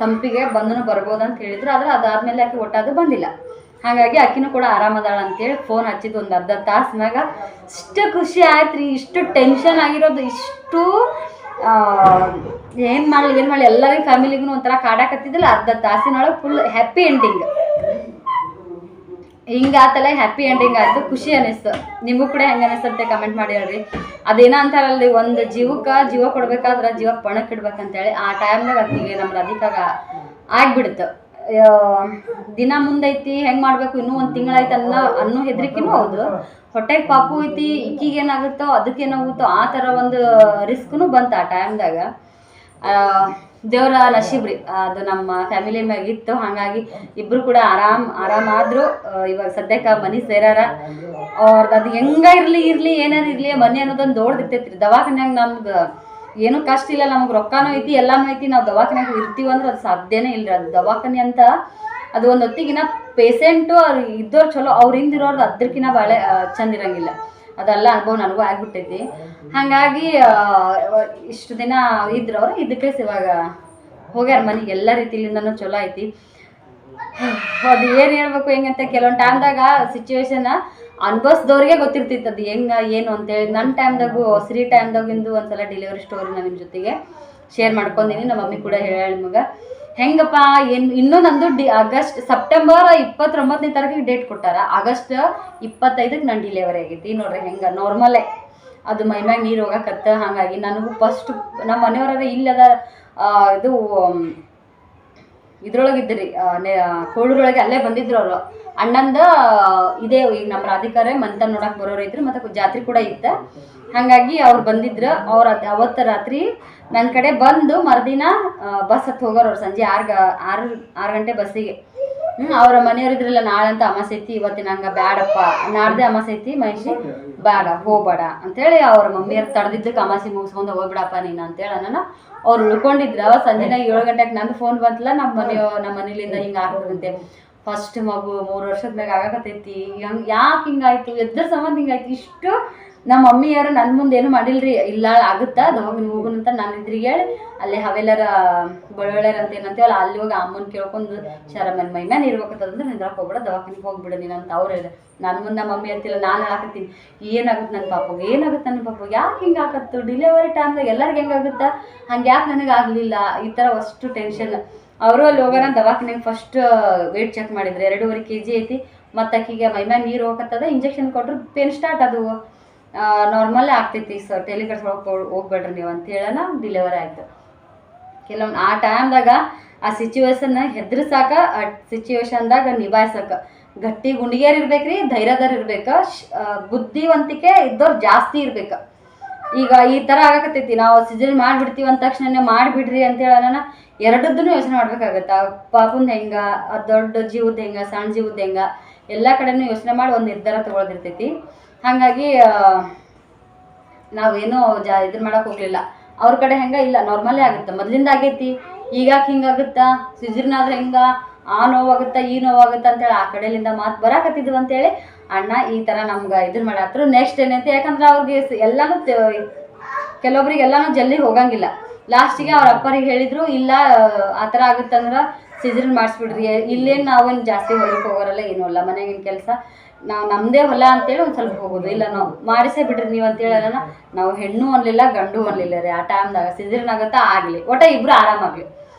ತಂಪಿಗೆ ಬಂದನು ಬರ್ಬೋದು ಅಂತ ಹೇಳಿದ್ರು. ಆದರೆ ಅದಾದಮೇಲೆ ಆಕೆ ಒಟ್ಟಾದರೂ ಬಂದಿಲ್ಲ. ಹಾಗಾಗಿ ಆಕಿನೂ ಕೂಡ ಆರಾಮದಾಳ ಅಂತೇಳಿ ಫೋನ್ ಹಚ್ಚಿದ್ದು. ಒಂದು ಅರ್ಧ ತಾಸಿನಾಗ ಇಷ್ಟು ಖುಷಿ ಆಯ್ತು ರೀ. ಇಷ್ಟು ಟೆನ್ಷನ್ ಆಗಿರೋದು, ಇಷ್ಟು ಏನು ಮಾಡಲಿ ಎಲ್ಲರಿಗೂ ಫ್ಯಾಮಿಲಿಗೂ ಒಂಥರ ಕಾಡಾಕತ್ತಿದ್ದಿಲ್ಲ. ಅರ್ಧ ತಾಸಿನೊಳಗೆ ಫುಲ್ ಹ್ಯಾಪಿ ಎಂಡಿಂಗ್. ಹಿಂಗಾತಲ್ಲ, ಹ್ಯಾಪಿ ಎಂಡಿಂಗ್ ಆಯಿತು, ಖುಷಿ ಅನ್ನಿಸ್ತು. ನಿಮಗೂ ಕೂಡ ಹೆಂಗೆ ಅನ್ನಿಸ್ತಂತೆ ಕಮೆಂಟ್ ಮಾಡಿ ಹೇಳ್ರಿ. ಅದೇನೋ ಅಂತಾರಲ್ರಿ, ಒಂದು ಜೀವಕ್ಕೆ ಜೀವ ಕೊಡ್ಬೇಕಾದ್ರೆ ಜೀವ ಪಣಕ್ಕೆ ಇಡ್ಬೇಕಂತೇಳಿ. ಆ ಟೈಮ್ನಾಗ ಆಕಿಗೆ ನಮ್ಮ ರಾಧಿಕಾಗ ಆಗ್ಬಿಡ್ತು. ದಿನ ಮುಂದೈತಿ, ಹೆಂಗೆ ಮಾಡಬೇಕು, ಇನ್ನೂ 1 ತಿಂಗಳಾಯ್ತು ಅನ್ನೋ ಹೆದರಿಕೆನೂ ಹೌದು. ಹೊಟ್ಟೆಗೆ ಪಾಪು ಐತಿ, ಈಕಿಗೆ ಏನಾಗುತ್ತೋ ಅದಕ್ಕೇನಾಗುತ್ತೋ ಆ ಥರ ಒಂದು ರಿಸ್ಕ್ನು ಬಂತು ಆ ಟೈಮ್ದಾಗ. ದೇವರ ನಶೀಬ್ರಿ, ಅದು ನಮ್ಮ ಫ್ಯಾಮಿಲಿ ಮ್ಯಾಗಿತ್ತು. ಹಾಗಾಗಿ ಇಬ್ಬರು ಕೂಡ ಆರಾಮಾದ್ರು. ಇವಾಗ ಸದ್ಯಕ್ಕೆ ಮನೆ ಸೇರಾರ. ಅವ್ರದ್ದು ಅದು ಹೆಂಗೆ ಇರಲಿ ಏನಾರು ಇರಲಿ, ಮನೆ ಅನ್ನೋದೊಂದು ದೊಡ್ಡದಿರ್ತೈತಿ ರೀ. ದವಾಖಾನ್ಯಾಗ ನಮ್ಗೆ ಏನೂ ಕಷ್ಟ ಇಲ್ಲ, ನಮಗೆ ರೊಕ್ಕನೂ ಐತಿ, ಎಲ್ಲನೂ ಐತಿ. ನಾವು ದವಾಖಾನ್ಯಾಗ ಇರ್ತೀವಿ ಅಂದ್ರೆ ಅದು ಸಾಧ್ಯನೇ ಇಲ್ಲ. ಅದು ದವಾಖಾನೆ ಅಂತ ಅದು ಒಂದು ಹೊತ್ತಿಗಿನ ಪೇಷೆಂಟು ಅವ್ರು ಇದ್ದವ್ರು ಚಲೋ ಅವ್ರು ಹಿಂದಿರೋರು ಅದಕ್ಕಿಂತ ಭಾಳ ಚಂದ ಇರಂಗಿಲ್ಲ. ಅದೆಲ್ಲ ಅನುಭವ ನನಗೂ ಆಗ್ಬಿಟ್ಟೈತಿ. ಹಾಗಾಗಿ ಇಷ್ಟು ದಿನ ಇದ್ರು ಅವರು ಇದಕ್ಕೆ ಇವಾಗ ಹೋಗ್ಯಾರ ಮನೆಗೆ. ಎಲ್ಲ ರೀತಿಲಿಂದನೂ ಚಲೋ ಐತಿ. ಅದು ಏನು ಹೇಳ್ಬೇಕು ಹೆಂಗಂತ ಕೆಲವೊಂದು ಟೈಮ್ದಾಗ ಸಿಚುವೇಶನ್ ಅನ್ಭವಿಸ್ದವ್ರಿಗೆ ಗೊತ್ತಿರ್ತಿತ್ತು ಅದು ಹೆಂಗೆ ಏನು ಅಂತೇಳಿ. ನನ್ನ ಟೈಮ್ದಾಗೂ ಫ್ರೀ ಟೈಮ್ದಾಗಿಂದು ಒಂದ್ಸಲ ಡೆಲಿವರಿ ಸ್ಟೋರಿ ನಾನು ನಿಮ್ಮ ಜೊತೆಗೆ ಶೇರ್ ಮಾಡ್ಕೊಂಡಿನಿ. ನಮ್ಮ ಮಮ್ಮಿ ಕೂಡ ಹೇಳಿ ನಿಮಗೆ ಹೆಂಗಪ್ಪ ಏನು. ಇನ್ನೂ ನಂದು ಸೆಪ್ಟೆಂಬರ್ 29ನೇ ತಾರೀಕಿಗೆ ಡೇಟ್ ಕೊಟ್ಟಾರ. ಆಗಸ್ಟ್ 25ಕ್ಕೆ ನಾನು ಡೆಲಿವರಿ ಆಗೈತಿ. ನೋಡ್ರಿ ಹೆಂಗೆ ನಾರ್ಮಲೇ ಅದು ಮೈಮ್ಯಾಗ ನೀರು ಹೋಗಕತ್ತ. ಹಾಗಾಗಿ ನನಗೂ ಫಸ್ಟ್ ನಮ್ಮ ಮನೆಯವರ ಇಲ್ಲದ ಇದು ಇದ್ರೊಳಗಿದ್ರಿ ಕೋಳೂರೊಳಗೆ ಅಲ್ಲೇ ಬಂದಿದ್ರು ಅವರು. ಅಣ್ಣಂದ ಇದೇ ಈಗ ನಮ್ಮ ರಾಧಿಕಾರೇ ಮಂತ ನೋಡಕ್ಕೆ ಬರೋರು ಇದ್ರು, ಮತ್ತು ಜಾತ್ರೆ ಕೂಡ ಇತ್ತು. ಹಾಗಾಗಿ ಅವ್ರು ಬಂದಿದ್ರು. ಅವ್ರು ಅವತ್ತು ರಾತ್ರಿ ನನ್ನ ಕಡೆ ಬಂದು ಮರುದಿನ ಬಸ್ ಹತ್ತು ಹೋಗೋರು. ಅವ್ರು ಸಂಜೆ 6 ಗಂಟೆ ಬಸ್ಸಿಗೆ. ಅವರ ಮನೆಯವ್ರು ಇದ್ರಲ್ಲ, ನಾಳೆ ಅಂತ ಅಮಾಸೆ ಐತಿ, ಇವತ್ತಿನ ಹಂಗೆ ಬ್ಯಾಡಪ್ಪ, ನಾಡ್ದೆ ಅಮಾಸೆ ಐತಿ ಮಹಿಷಿ ಬೇಡ ಹೋಗ್ಬೇಡ ಅಂತೇಳಿ ಅವ್ರ ಮಮ್ಮಿಯರು ತಡೆದಿದ್ದಕ್ಕೆ ಅಮಾಸೆ ಮುಗಿಸ್ಕೊಂಡು ಹೋಗ್ಬಿಡಪ್ಪ ನೀನು ಅಂತೇಳಿ ನಾನು ಅವ್ರು ಉಳ್ಕೊಂಡಿದ್ರು. ಸಂಜೆನ 7 ಗಂಟೆಗೆ ನಂದು ಫೋನ್ ಬಂತಲ್ಲ, ನಮ್ಮ ಮನೇಲಿಂದ ಹಿಂಗೆ ಆಗ್ತದಂತೆ. ಫಸ್ಟ್ ಮಗು 3 ವರ್ಷದ ಮ್ಯಾಗ ಆಗಕತ್ತೈತಿ, ಯಾಕೆ ಹಿಂಗಾಯ್ತು, ಎದ್ರ ಸಂಬಂಧ ಹಿಂಗಾಯ್ತು ಇಷ್ಟು. ನಮ್ಮ ಮಮ್ಮಿಯವರು ನನ್ನ ಮುಂದೆ ಏನು ಮಾಡಿಲ್ರಿ. ಇಲ್ಲ ಆಗುತ್ತಾ ಅದು ಹೋಗಿ ನೀವು ಹೋಗುನಂತ ನಾನು ಇದ್ರಿಗೆ ಹೇಳಿ ಅಲ್ಲಿ ಹವೆಲ್ಲರ ಬಳ್ಳೊಳ್ಳೆರ ಅಂತ ಏನಂತೀವಲ್ಲ ಅಲ್ಲಿ ಹೋಗಿ ಅಮ್ಮನ ಕೇಳ್ಕೊಂಡು ಶರಮನ್ ಮೈ ಮ್ಯಾನ್ ಇರ್ಬೇಕಂತಂದ್ರೆ ನಿಂದ್ರಕ್ಕೆ ಹೋಗ್ಬಿಡ, ದವಾಖಾನಿಗೆ ಹೋಗ್ಬಿಡು ನೀನು ಅಂತ ಅವ್ರು ಹೇಳಿದೆ. ನನ್ನ ಮುಂದೆ ನಮ್ಮ ಮಮ್ಮಿ ಅಂತಿಲ್ಲ, ನಾನು ಹೇಳಕತ್ತೀನಿ ಏನಾಗುತ್ತೆ ನನ್ನ ಪಾಪಗೆ, ಏನಾಗುತ್ತೆ ನನ್ನ ಪಾಪಗೆ, ಯಾಕೆ ಹಿಂಗೆ ಆಕತ್ತು ಡೆಲಿವರಿ ಟೈಮ್ದಾಗ ಎಲ್ಲರಿಗೆ ಹೆಂಗಾಗುತ್ತಾ, ಹಂಗೆ ಯಾಕೆ ನನಗೆ ಆಗಲಿಲ್ಲ ಈ ಥರ ಅಷ್ಟು ಟೆನ್ಷನ್. ಅವರು ಅಲ್ಲಿ ಹೋಗೋಣ ದವಾಖಾನೆಗೆ ಫಸ್ಟ್ ವೇಟ್ ಚೆಕ್ ಮಾಡಿದ್ರು, 2.5 kg ಐತಿ. ಮತ್ತು ಆಕಿಗೆ ಮೈಮ್ಯಾಗ ನೀರು ಹೋಗತ್ತದ, ಇಂಜೆಕ್ಷನ್ ಕೊಟ್ಟರು, ಪೇನ್ ಸ್ಟಾರ್ಟ್ ಅದು ನಾರ್ಮಲ್ಲೇ ಆಗ್ತೈತಿ. ಸರ್ ತಲೆ ಕೆಡ್ಸ್ಕೊಳಕ್ಕೆ ಹೋಗ್ಬೇಡ್ರಿ ನೀವು ಅಂತ ಹೇಳೋಣ ಡೆಲಿವರಿ ಆಯಿತು. ಕೆಲವೊಂದು ಆ ಟೈಮ್ದಾಗ ಆ ಸಿಚುವೇಶನ್ನ ಹೆದರ್ಸಾಕ, ಆ ಸಿಚುವೇಶನ್ದಾಗ ನಿಭಾಯಿಸಕ ಗಟ್ಟಿ ಗುಂಡಿಗೆಯರು ಇರ್ಬೇಕ್ರಿ, ಧೈರ್ಯದಾರ ಇರ್ಬೇಕು, ಬುದ್ಧಿವಂತಿಕೆ ಇದ್ದವ್ರು ಜಾಸ್ತಿ ಇರ್ಬೇಕು. ಈಗ ಈ ಥರ ಆಗಕತ್ತೈತಿ, ನಾವು ಸಿಜರಿನ್ ಮಾಡಿಬಿಡ್ತೀವಿ ಅಂದ ತಕ್ಷಣ ಮಾಡಿಬಿಡ್ರಿ ಅಂತ ಹೇಳೋಣ ಎರಡದ್ದೂ ಯೋಚನೆ ಮಾಡ್ಬೇಕಾಗತ್ತೆ. ಪಾಪುಂದು ಹೆಂಗೆ, ದೊಡ್ಡ ಜೀವದ ಹೆಂಗೆ, ಸಣ್ಣ ಜೀವದ ಹೆಂಗೆ, ಎಲ್ಲ ಕಡೆನೂ ಯೋಚನೆ ಮಾಡಿ ಒಂದು ನಿರ್ಧಾರ ತೊಗೊಳದಿರ್ತೈತಿ. ಹಾಗಾಗಿ ನಾವೇನೋ ಇದನ್ನ ಮಾಡೋಕೆ ಹೋಗಲಿಲ್ಲ. ಅವ್ರ ಕಡೆ ಹೆಂಗೆ ಇಲ್ಲ, ನಾರ್ಮಲೇ ಆಗುತ್ತೆ, ಮೊದಲಿಂದ ಆಗೈತಿ. ಈಗಾಕೆ ಹಿಂಗಾಗುತ್ತಾ, ಸಿಜರಿನಾದ್ರೆ ಹೆಂಗೆ, ಆ ನೋವಾಗುತ್ತಾ ಈ ನೋವಾಗುತ್ತಾ ಅಂತೇಳಿ ಆ ಕಡೆಯಿಂದ ಮಾತು ಬರಾಕತ್ತಿದ್ವು ಅಂತೇಳಿ ಅಣ್ಣ ಈ ಥರ ನಮ್ಗೆ ಇದನ್ನ ಮಾಡತ್ರು. ನೆಕ್ಸ್ಟ್ ಏನೈತಿ, ಯಾಕಂದ್ರೆ ಅವ್ರಿಗೆ ಎಲ್ಲನೂ ಕೆಲವೊಬ್ರಿಗೆ ಎಲ್ಲನೂ ಜಲ್ದಿ ಹೋಗಂಗಿಲ್ಲ. ಲಾಸ್ಟಿಗೆ ಅವ್ರ ಅಪ್ಪರಿಗೆ ಹೇಳಿದ್ರು, ಇಲ್ಲ ಆ ಥರ ಆಗುತ್ತಂದ್ರೆ ಸಿಜರಿನ್ ಮಾಡಿಸ್ಬಿಡ್ರಿ, ಇಲ್ಲೇನು ನಾವೇನು ಜಾಸ್ತಿ ಹೊಲಕ್ಕೆ ಹೋಗೋರಲ್ಲ, ಏನೂ ಅಲ್ಲ, ಮನೆಗಿನ ಕೆಲಸ ನಾವು ನಮ್ಮದೇ ಹೊಲ ಅಂತೇಳಿ ಒಂದು ಸ್ವಲ್ಪ ಹೋಗೋದು, ಇಲ್ಲ ನಾವು ಮಾಡಿಸೇ ಬಿಡ್ರಿ ನೀವು ಅಂತೇಳಿ ನಾವು ಹೆಣ್ಣು ಅನ್ಲಿಲ್ಲ ಗಂಡು ಅನ್ಲಿಲ್ಲ ರೀ. ಆ ಟೈಮ್ದಾಗ ಸಿಜರಿನ್ ಆಗುತ್ತಾ ಆಗಲಿ, ಒಟ್ಟ ಇಬ್ಬರು ಆರಾಮಾಗಲಿ,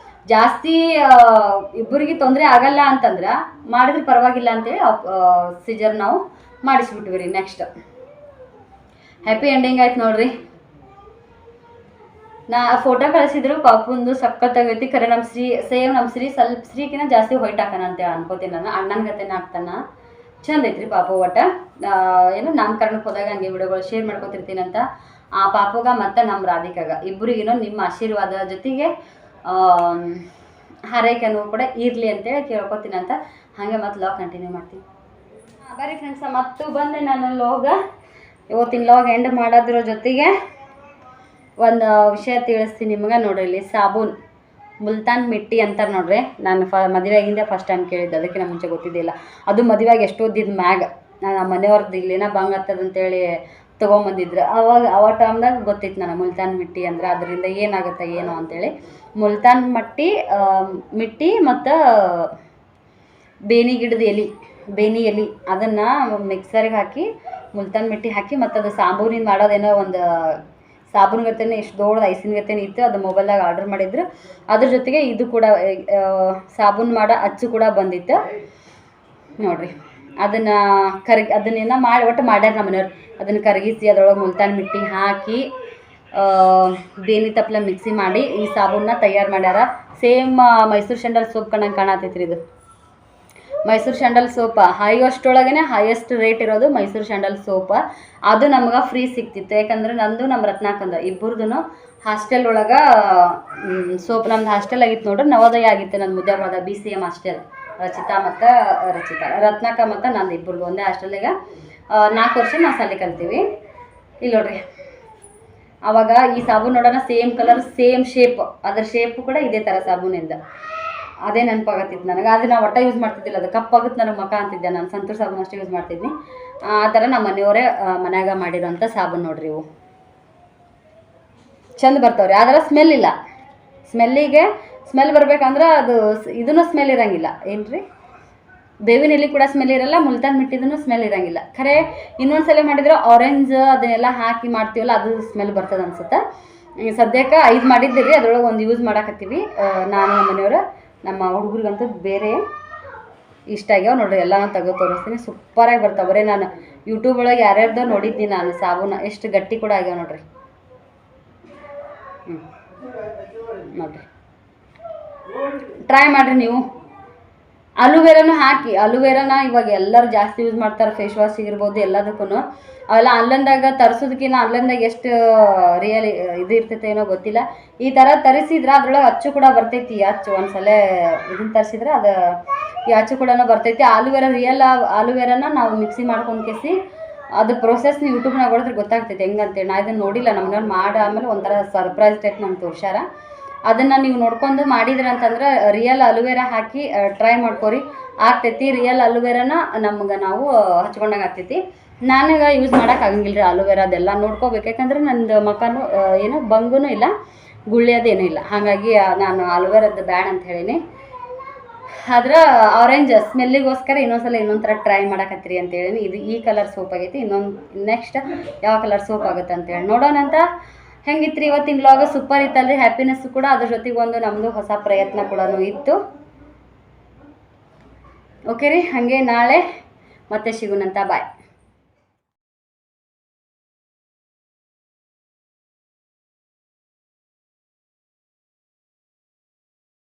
ಜಾಸ್ತಿ ಇಬ್ಬರಿಗೆ ತೊಂದರೆ ಆಗಲ್ಲ ಅಂತಂದ್ರೆ ಮಾಡಿದ್ರೆ ಪರವಾಗಿಲ್ಲ ಅಂತೇಳಿ ಸಿಜರ್ ನಾವು ಮಾಡಿಸ್ಬಿಟ್ವಿ ರೀ. ನೆಕ್ಸ್ಟ್ ಹ್ಯಾಪಿ ಎಂಡಿಂಗ್ ಆಯ್ತು ನೋಡ್ರಿ. ನಾ ಫೋಟೋ ಕಳಿಸಿದ್ರು ಪಾಪುಂದು ಸಖತ್ತಾಗೈತಿ. ಖರೆ ನಮ್ಮ ಸೇಮ್ ನಮ್ಮ ಸ್ವಲ್ಪ ಶ್ರೀಕಿನ ಜಾಸ್ತಿ ಹೊಯ್ಟ್ ಹಾಕೋಣ ಅಂತೇಳಿ ಅನ್ಕೋತೀನಿ ನಾನು. ಅಣ್ಣನ ಗತೆನ ಹಾಕ್ತಾನ, ಚಂದ ಐತ್ರಿ ಪಾಪು. ಒಟ್ಟ ಏನು ನಾಮಕರಣಕ್ಕೆ ಹೋದಾಗ ಹಂಗೆ ವಿಡಿಯೋಗಳು ಶೇರ್ ಮಾಡ್ಕೊತಿರ್ತೀನಿ ಅಂತ. ಆ ಪಾಪುಗ ಮತ್ತು ನಮ್ಮ ರಾಧಿಕಾಗ ಇಬ್ಬರಿಗೇನೋ ನಿಮ್ಮ ಆಶೀರ್ವಾದ ಜೊತೆಗೆ ಹಾರೈಕೆನೂ ಕೂಡ ಇರಲಿ ಅಂತೇಳಿ ಕೇಳ್ಕೊತೀನಿ ಅಂತ. ಹಾಗೆ ಮತ್ತು ಲಾಗ್ ಕಂಟಿನ್ಯೂ ಮಾಡ್ತೀನಿ. ಬರೀ ಫ್ರೆಂಡ್ಸ, ಮತ್ತು ಬಂದೆ ನಾನು ಇವತ್ತಿನ ಲಾಗ್ ಎಂಡ್ ಮಾಡೋದ್ರ ಜೊತೆಗೆ ಒಂದು ವಿಷಯ ತಿಳಿಸ್ತೀನಿ ನಿಮ್ಗೆ. ನೋಡ್ರಿ, ಇಲ್ಲಿ ಸಾಬೂನ್ ಮುಲ್ತಾನ್ ಮಿಟ್ಟಿ ಅಂತಾರೆ ನೋಡ್ರಿ. ನಾನು ಮದುವೆಯಾಗಿಂದ ಫಸ್ಟ್ ಟೈಮ್ ಕೇಳಿದ್ದೆ, ಅದಕ್ಕೆ ನಾನು ಮುಂಚೆ ಗೊತ್ತಿದ್ದಿಲ್ಲ. ಅದು ಮದುವೆಯಾಗಿ ಎಷ್ಟೋದಿದ್ದು ಮ್ಯಾಗ ನಾನು ಮನೆಯವ್ರದ್ದು ಇಲ್ಲೇನ ಬಂಗ್ ಹತ್ತದಂತೇಳಿ ತೊಗೊಂಬಂದಿದ್ರು. ಅವ ಟೈಮ್ದಾಗ ಗೊತ್ತಿತ್ತು ನನಗೆ ಮುಲ್ತಾನ್ ಮಿಟ್ಟಿ ಅಂದ್ರೆ ಅದರಿಂದ ಏನಾಗುತ್ತೆ ಏನು ಅಂತೇಳಿ. ಮುಲ್ತಾನ್ ಮಿಟ್ಟಿ ಮತ್ತು ಬೇನಿ ಗಿಡದ ಬೇನಿ ಎಲೆ ಅದನ್ನು ಮಿಕ್ಸರಿಗೆ ಹಾಕಿ ಮುಲ್ತಾನ್ ಮಿಟ್ಟಿ ಹಾಕಿ, ಮತ್ತು ಅದು ಸಾಬೂನಿಂದ ಮಾಡೋದೇನೋ ಒಂದು ಸಾಬೂನು ಗತ್ತೇನೆ ಎಷ್ಟು ದೊಡ್ಡದು ಐಸಿನ ಗತ್ತೇನೆ ಇತ್ತು, ಅದು ಮೊಬೈಲ್ದಾಗ ಆರ್ಡ್ರ್ ಮಾಡಿದ್ರು. ಅದ್ರ ಜೊತೆಗೆ ಇದು ಕೂಡ ಸಾಬೂನು ಮಾಡೋ ಅಚ್ಚು ಕೂಡ ಬಂದಿತ್ತು ನೋಡ್ರಿ. ಅದನ್ನೇನ ಮಾಡಿ ಒಟ್ಟು ಮಾಡ್ಯಾರ ನಮ್ಮ ಮನೆಯವ್ರು. ಅದನ್ನು ಕರಗಿಸಿ ಅದ್ರೊಳಗೆ ಮುಲ್ತಾನ್ ಮಿಟ್ಟಿ ಹಾಕಿ ಬೇನಿ ತಪ್ಪಲ ಮಿಕ್ಸಿ ಮಾಡಿ ಈ ಸಾಬೂನನ್ನ ತಯಾರು ಮಾಡ್ಯಾರ. ಸೇಮ್ ಮೈಸೂರು ಸ್ಯಾಂಡಲ್ ಸೋಪ್ ಕಂಡಂಗೆ ಕಾಣತೈತ್ರಿ. ಇದು ಮೈಸೂರು ಸ್ಯಾಂಡಲ್ ಸೋಪ ಹೈಯೆಸ್ಟೊಳಗೇ ಹೈಯೆಸ್ಟ್ ರೇಟ್ ಇರೋದು ಮೈಸೂರು ಸ್ಯಾಂಡಲ್ ಸೋಪ. ಅದು ನಮ್ಗೆ ಫ್ರೀ ಸಿಕ್ತಿತ್ತು, ಯಾಕಂದ್ರೆ ನಂದು ನಮ್ಮ ರತ್ನಾಕಂದ ಇಬ್ಬರದು ಹಾಸ್ಟೆಲ್ ಒಳಗೆ ಸೋಪ್. ನಮ್ದು ಹಾಸ್ಟೆಲ್ ಆಗಿತ್ತು ನೋಡ್ರಿ, ನವೋದಯ ಆಗಿತ್ತು ನನ್ನ ಮುದ್ಯಾಬಾದ BCM ಹಾಸ್ಟೆಲ್. ರತ್ನಾಕ ಮತ್ತು ನಂದು ಇಬ್ಬರದು ಒಂದೇ ಹಾಸ್ಟೆಲಿಗೆ 4 ವರ್ಷ ನಾವು ಸಾಲಿ ಕಲ್ತೀವಿ. ಇಲ್ಲಿ ನೋಡ್ರಿ, ಆವಾಗ ಈ ಸಾಬೂನು ನೋಡೋಣ ಸೇಮ್ ಕಲರ್ ಸೇಮ್ ಶೇಪ್, ಅದ್ರ ಶೇಪು ಕೂಡ ಇದೇ ಥರ ಸಾಬೂನಿಂದ. ಅದೇ ನೆನಪಾಗತ್ತಿತ್ತು ನನಗೆ. ಅದು ನಾವು ಒಟ್ಟು ಯೂಸ್ ಮಾಡ್ತಿದ್ದಿಲ್ಲ, ಅದು ಕಪ್ಪಾಗುತ್ತೆ ನನಗೆ ಮುಖ ಅಂತಿದ್ದೆ ನಾನು. ಸಂತೂರ್ ಸಾಬೂನು ಅಷ್ಟೇ ಯೂಸ್ ಮಾಡ್ತಿದ್ನಿ. ಆ ಥರ ನಮ್ಮ ಮನೆಯವರೇ ಮನ್ಯಾಗ ಮಾಡಿರೋಂಥ ಸಾಬೂನು ನೋಡ್ರಿ ಇವು. ಚಂದ ಬರ್ತಾವ್ರಿ, ಆದ್ರೆ ಸ್ಮೆಲ್ ಇಲ್ಲ. ಸ್ಮೆಲ್ ಬರ್ಬೇಕಂದ್ರೆ ಅದು ಇದೂ ಸ್ಮೆಲ್ ಇರೋಂಗಿಲ್ಲ. ಏನು ರೀ, ಬೇವಿನ ಎಲೆ ಕೂಡ ಸ್ಮೆಲ್ ಇರಲ್ಲ, ಮುಲ್ತಾನ್ ಮಿಟ್ಟಿದೂ ಸ್ಮೆಲ್ ಇರೋಂಗಿಲ್ಲ. ಖರೆ ಇನ್ನೊಂದು ಸಲ ಮಾಡಿದ್ರೆ ಆರೆಂಜ್ ಅದನ್ನೆಲ್ಲ ಹಾಕಿ ಮಾಡ್ತೀವಲ್ಲ, ಅದು ಸ್ಮೆಲ್ ಬರ್ತದೆ ಅನ್ಸುತ್ತೆ. ಸದ್ಯಕ್ಕೆ 5 ಮಾಡಿದ್ದೀರಿ, ಅದ್ರೊಳಗೆ ಒಂದು ಯೂಸ್ ಮಾಡಾಕತ್ತೀವಿ ನಾನು ನಮ್ಮ ಮನೆಯವರು. ನಮ್ಮ ಹುಡುಗರಿಗಂತೂ ಬೇರೆ ಇಷ್ಟ ಆಗ್ಯಾವ ನೋಡ್ರಿ. ಎಲ್ಲ ನಾನು ತೆಗೆದು ತೋರಿಸ್ತೀನಿ, ಸೂಪರಾಗಿ ಬರ್ತಾವೆ. ಬರೀ ನಾನು ಯೂಟ್ಯೂಬ್ ಒಳಗೆ ಯಾರ್ಯಾರ್ದೋ ನೋಡಿದ್ದೀನಿ ನಾನು ಸಾಬೂನು, ಎಷ್ಟು ಗಟ್ಟಿ ಕೂಡ ಆಗ್ಯಾವ ನೋಡ್ರಿ. ನೋಡ್ರಿ, ಟ್ರೈ ಮಾಡಿರಿ ನೀವು. ಅಲುವೆರಾನು ಹಾಕಿ, ಅಲುವೆರಾನ ಇವಾಗ ಎಲ್ಲರೂ ಜಾಸ್ತಿ ಯೂಸ್ ಮಾಡ್ತಾರೆ, ಫೇಸ್ ವಾಶಿಗಿರ್ಬೋದು ಎಲ್ಲದಕ್ಕೂ. ಅವೆಲ್ಲ ಆನ್ಲೈನ್ದಾಗ ತರಿಸೋದಕ್ಕಿಂತ ಆನ್ಲೈನ್ದಾಗ ಎಷ್ಟು ರಿಯಲ್ ಇದು ಇರ್ತೈತೆ ಏನೋ ಗೊತ್ತಿಲ್ಲ. ಈ ಥರ ತರಿಸಿದ್ರೆ ಅದ್ರೊಳಗೆ ಅಚ್ಚು ಕೂಡ ಬರ್ತೈತಿ. ಅಚ್ಚು ಒಂದ್ಸಲ ಇದನ್ನು ತರಿಸಿದ್ರೆ ಅದು ಈ ಅಚ್ಚು ಕೂಡ ಬರ್ತೈತಿ. ರಿಯಲ್ ಆಲುವೆರಾನ ನಾವು ಮಿಕ್ಸಿ ಮಾಡ್ಕೊಂಡು ಕೇಸಿ ಅದು ಪ್ರೊಸೆಸ್ ಯೂಟ್ಯೂಬ್ನಾಗ ನೋಡಿದ್ರೆ ಗೊತ್ತಾಗ್ತೈತೆ ಹೆಂಗಂತೇಳಿ. ನಾ ಇದನ್ನು ನೋಡಿಲ್ಲ, ನಮ್ಮನ್ನ ಮಾಡಿ ಆಮೇಲೆ ಒಂಥರ ಸರ್ಪ್ರೈಸ್ ಟೈಪ್ ನಮ್ಗೆ ತೋರ್ಸ್ಯಾರ. ಅದನ್ನು ನೀವು ನೋಡ್ಕೊಂಡು ಮಾಡಿದ್ರಿ ಅಂತಂದ್ರೆ ರಿಯಲ್ ಅಲುವೆರಾ ಹಾಕಿ ಟ್ರೈ ಮಾಡ್ಕೊರಿ, ಆಗ್ತೈತಿ. ರಿಯಲ್ ಅಲುವೆರಾನ ನಮ್ಗೆ ನಾವು ಹಚ್ಕೊಂಡಾಗ ಆಗ್ತೈತಿ. ನನಗೆ ಯೂಸ್ ಮಾಡೋಕೆ ಆಗಂಗಿಲ್ಲ ರೀ ಅಲುವೆರಾ. ಅದೆಲ್ಲ ನೋಡ್ಕೋಬೇಕು, ಯಾಕಂದ್ರೆ ನಂದು ಮಕ್ಕನೂ ಏನೋ ಬಂಗೂ ಇಲ್ಲ, ಗುಳ್ಳಿಯೋದೇನೂ ಇಲ್ಲ. ಹಾಗಾಗಿ ನಾನು ಅಲುವೆರಾದ್ದು ಬ್ಯಾಡ್ ಅಂತ ಹೇಳೀನಿ. ಆದ್ರೆ ಆರೆಂಜ್ ಸ್ಮೆಲ್ಲಿಗೋಸ್ಕರ ಇನ್ನೊಂದು ಥರ ಟ್ರೈ ಮಾಡಕತ್ತೀರಿ ಅಂತ ಹೇಳೀನಿ. ಇದು ಈ ಕಲರ್ ಸೋಪ್ ಆಗೈತಿ. ನೆಕ್ಸ್ಟ್ ಯಾವ ಕಲರ್ ಸೋಪ್ ಆಗುತ್ತೆ ಅಂತೇಳಿ ನೋಡೋಣ ಅಂತ. ಹೆಂಗಿತ್ತು ರೀ ಇವತ್ತಿನ ವ್ಲಾಗ್? ಸೂಪರ್ ಇತ್ತಲ್ರಿ. ಹ್ಯಾಪಿನೆಸ್ ಕೂಡ, ಅದ್ರ ಜೊತೆಗೆ ಒಂದು ನಮ್ಮದು ಹೊಸ ಪ್ರಯತ್ನ ಕೂಡ ಇತ್ತು. ಓಕೆ ರೀ, ಹಾಗೆ ನಾಳೆ ಮತ್ತೆ ಸಿಗೋಣಂತ. ಬಾಯ್.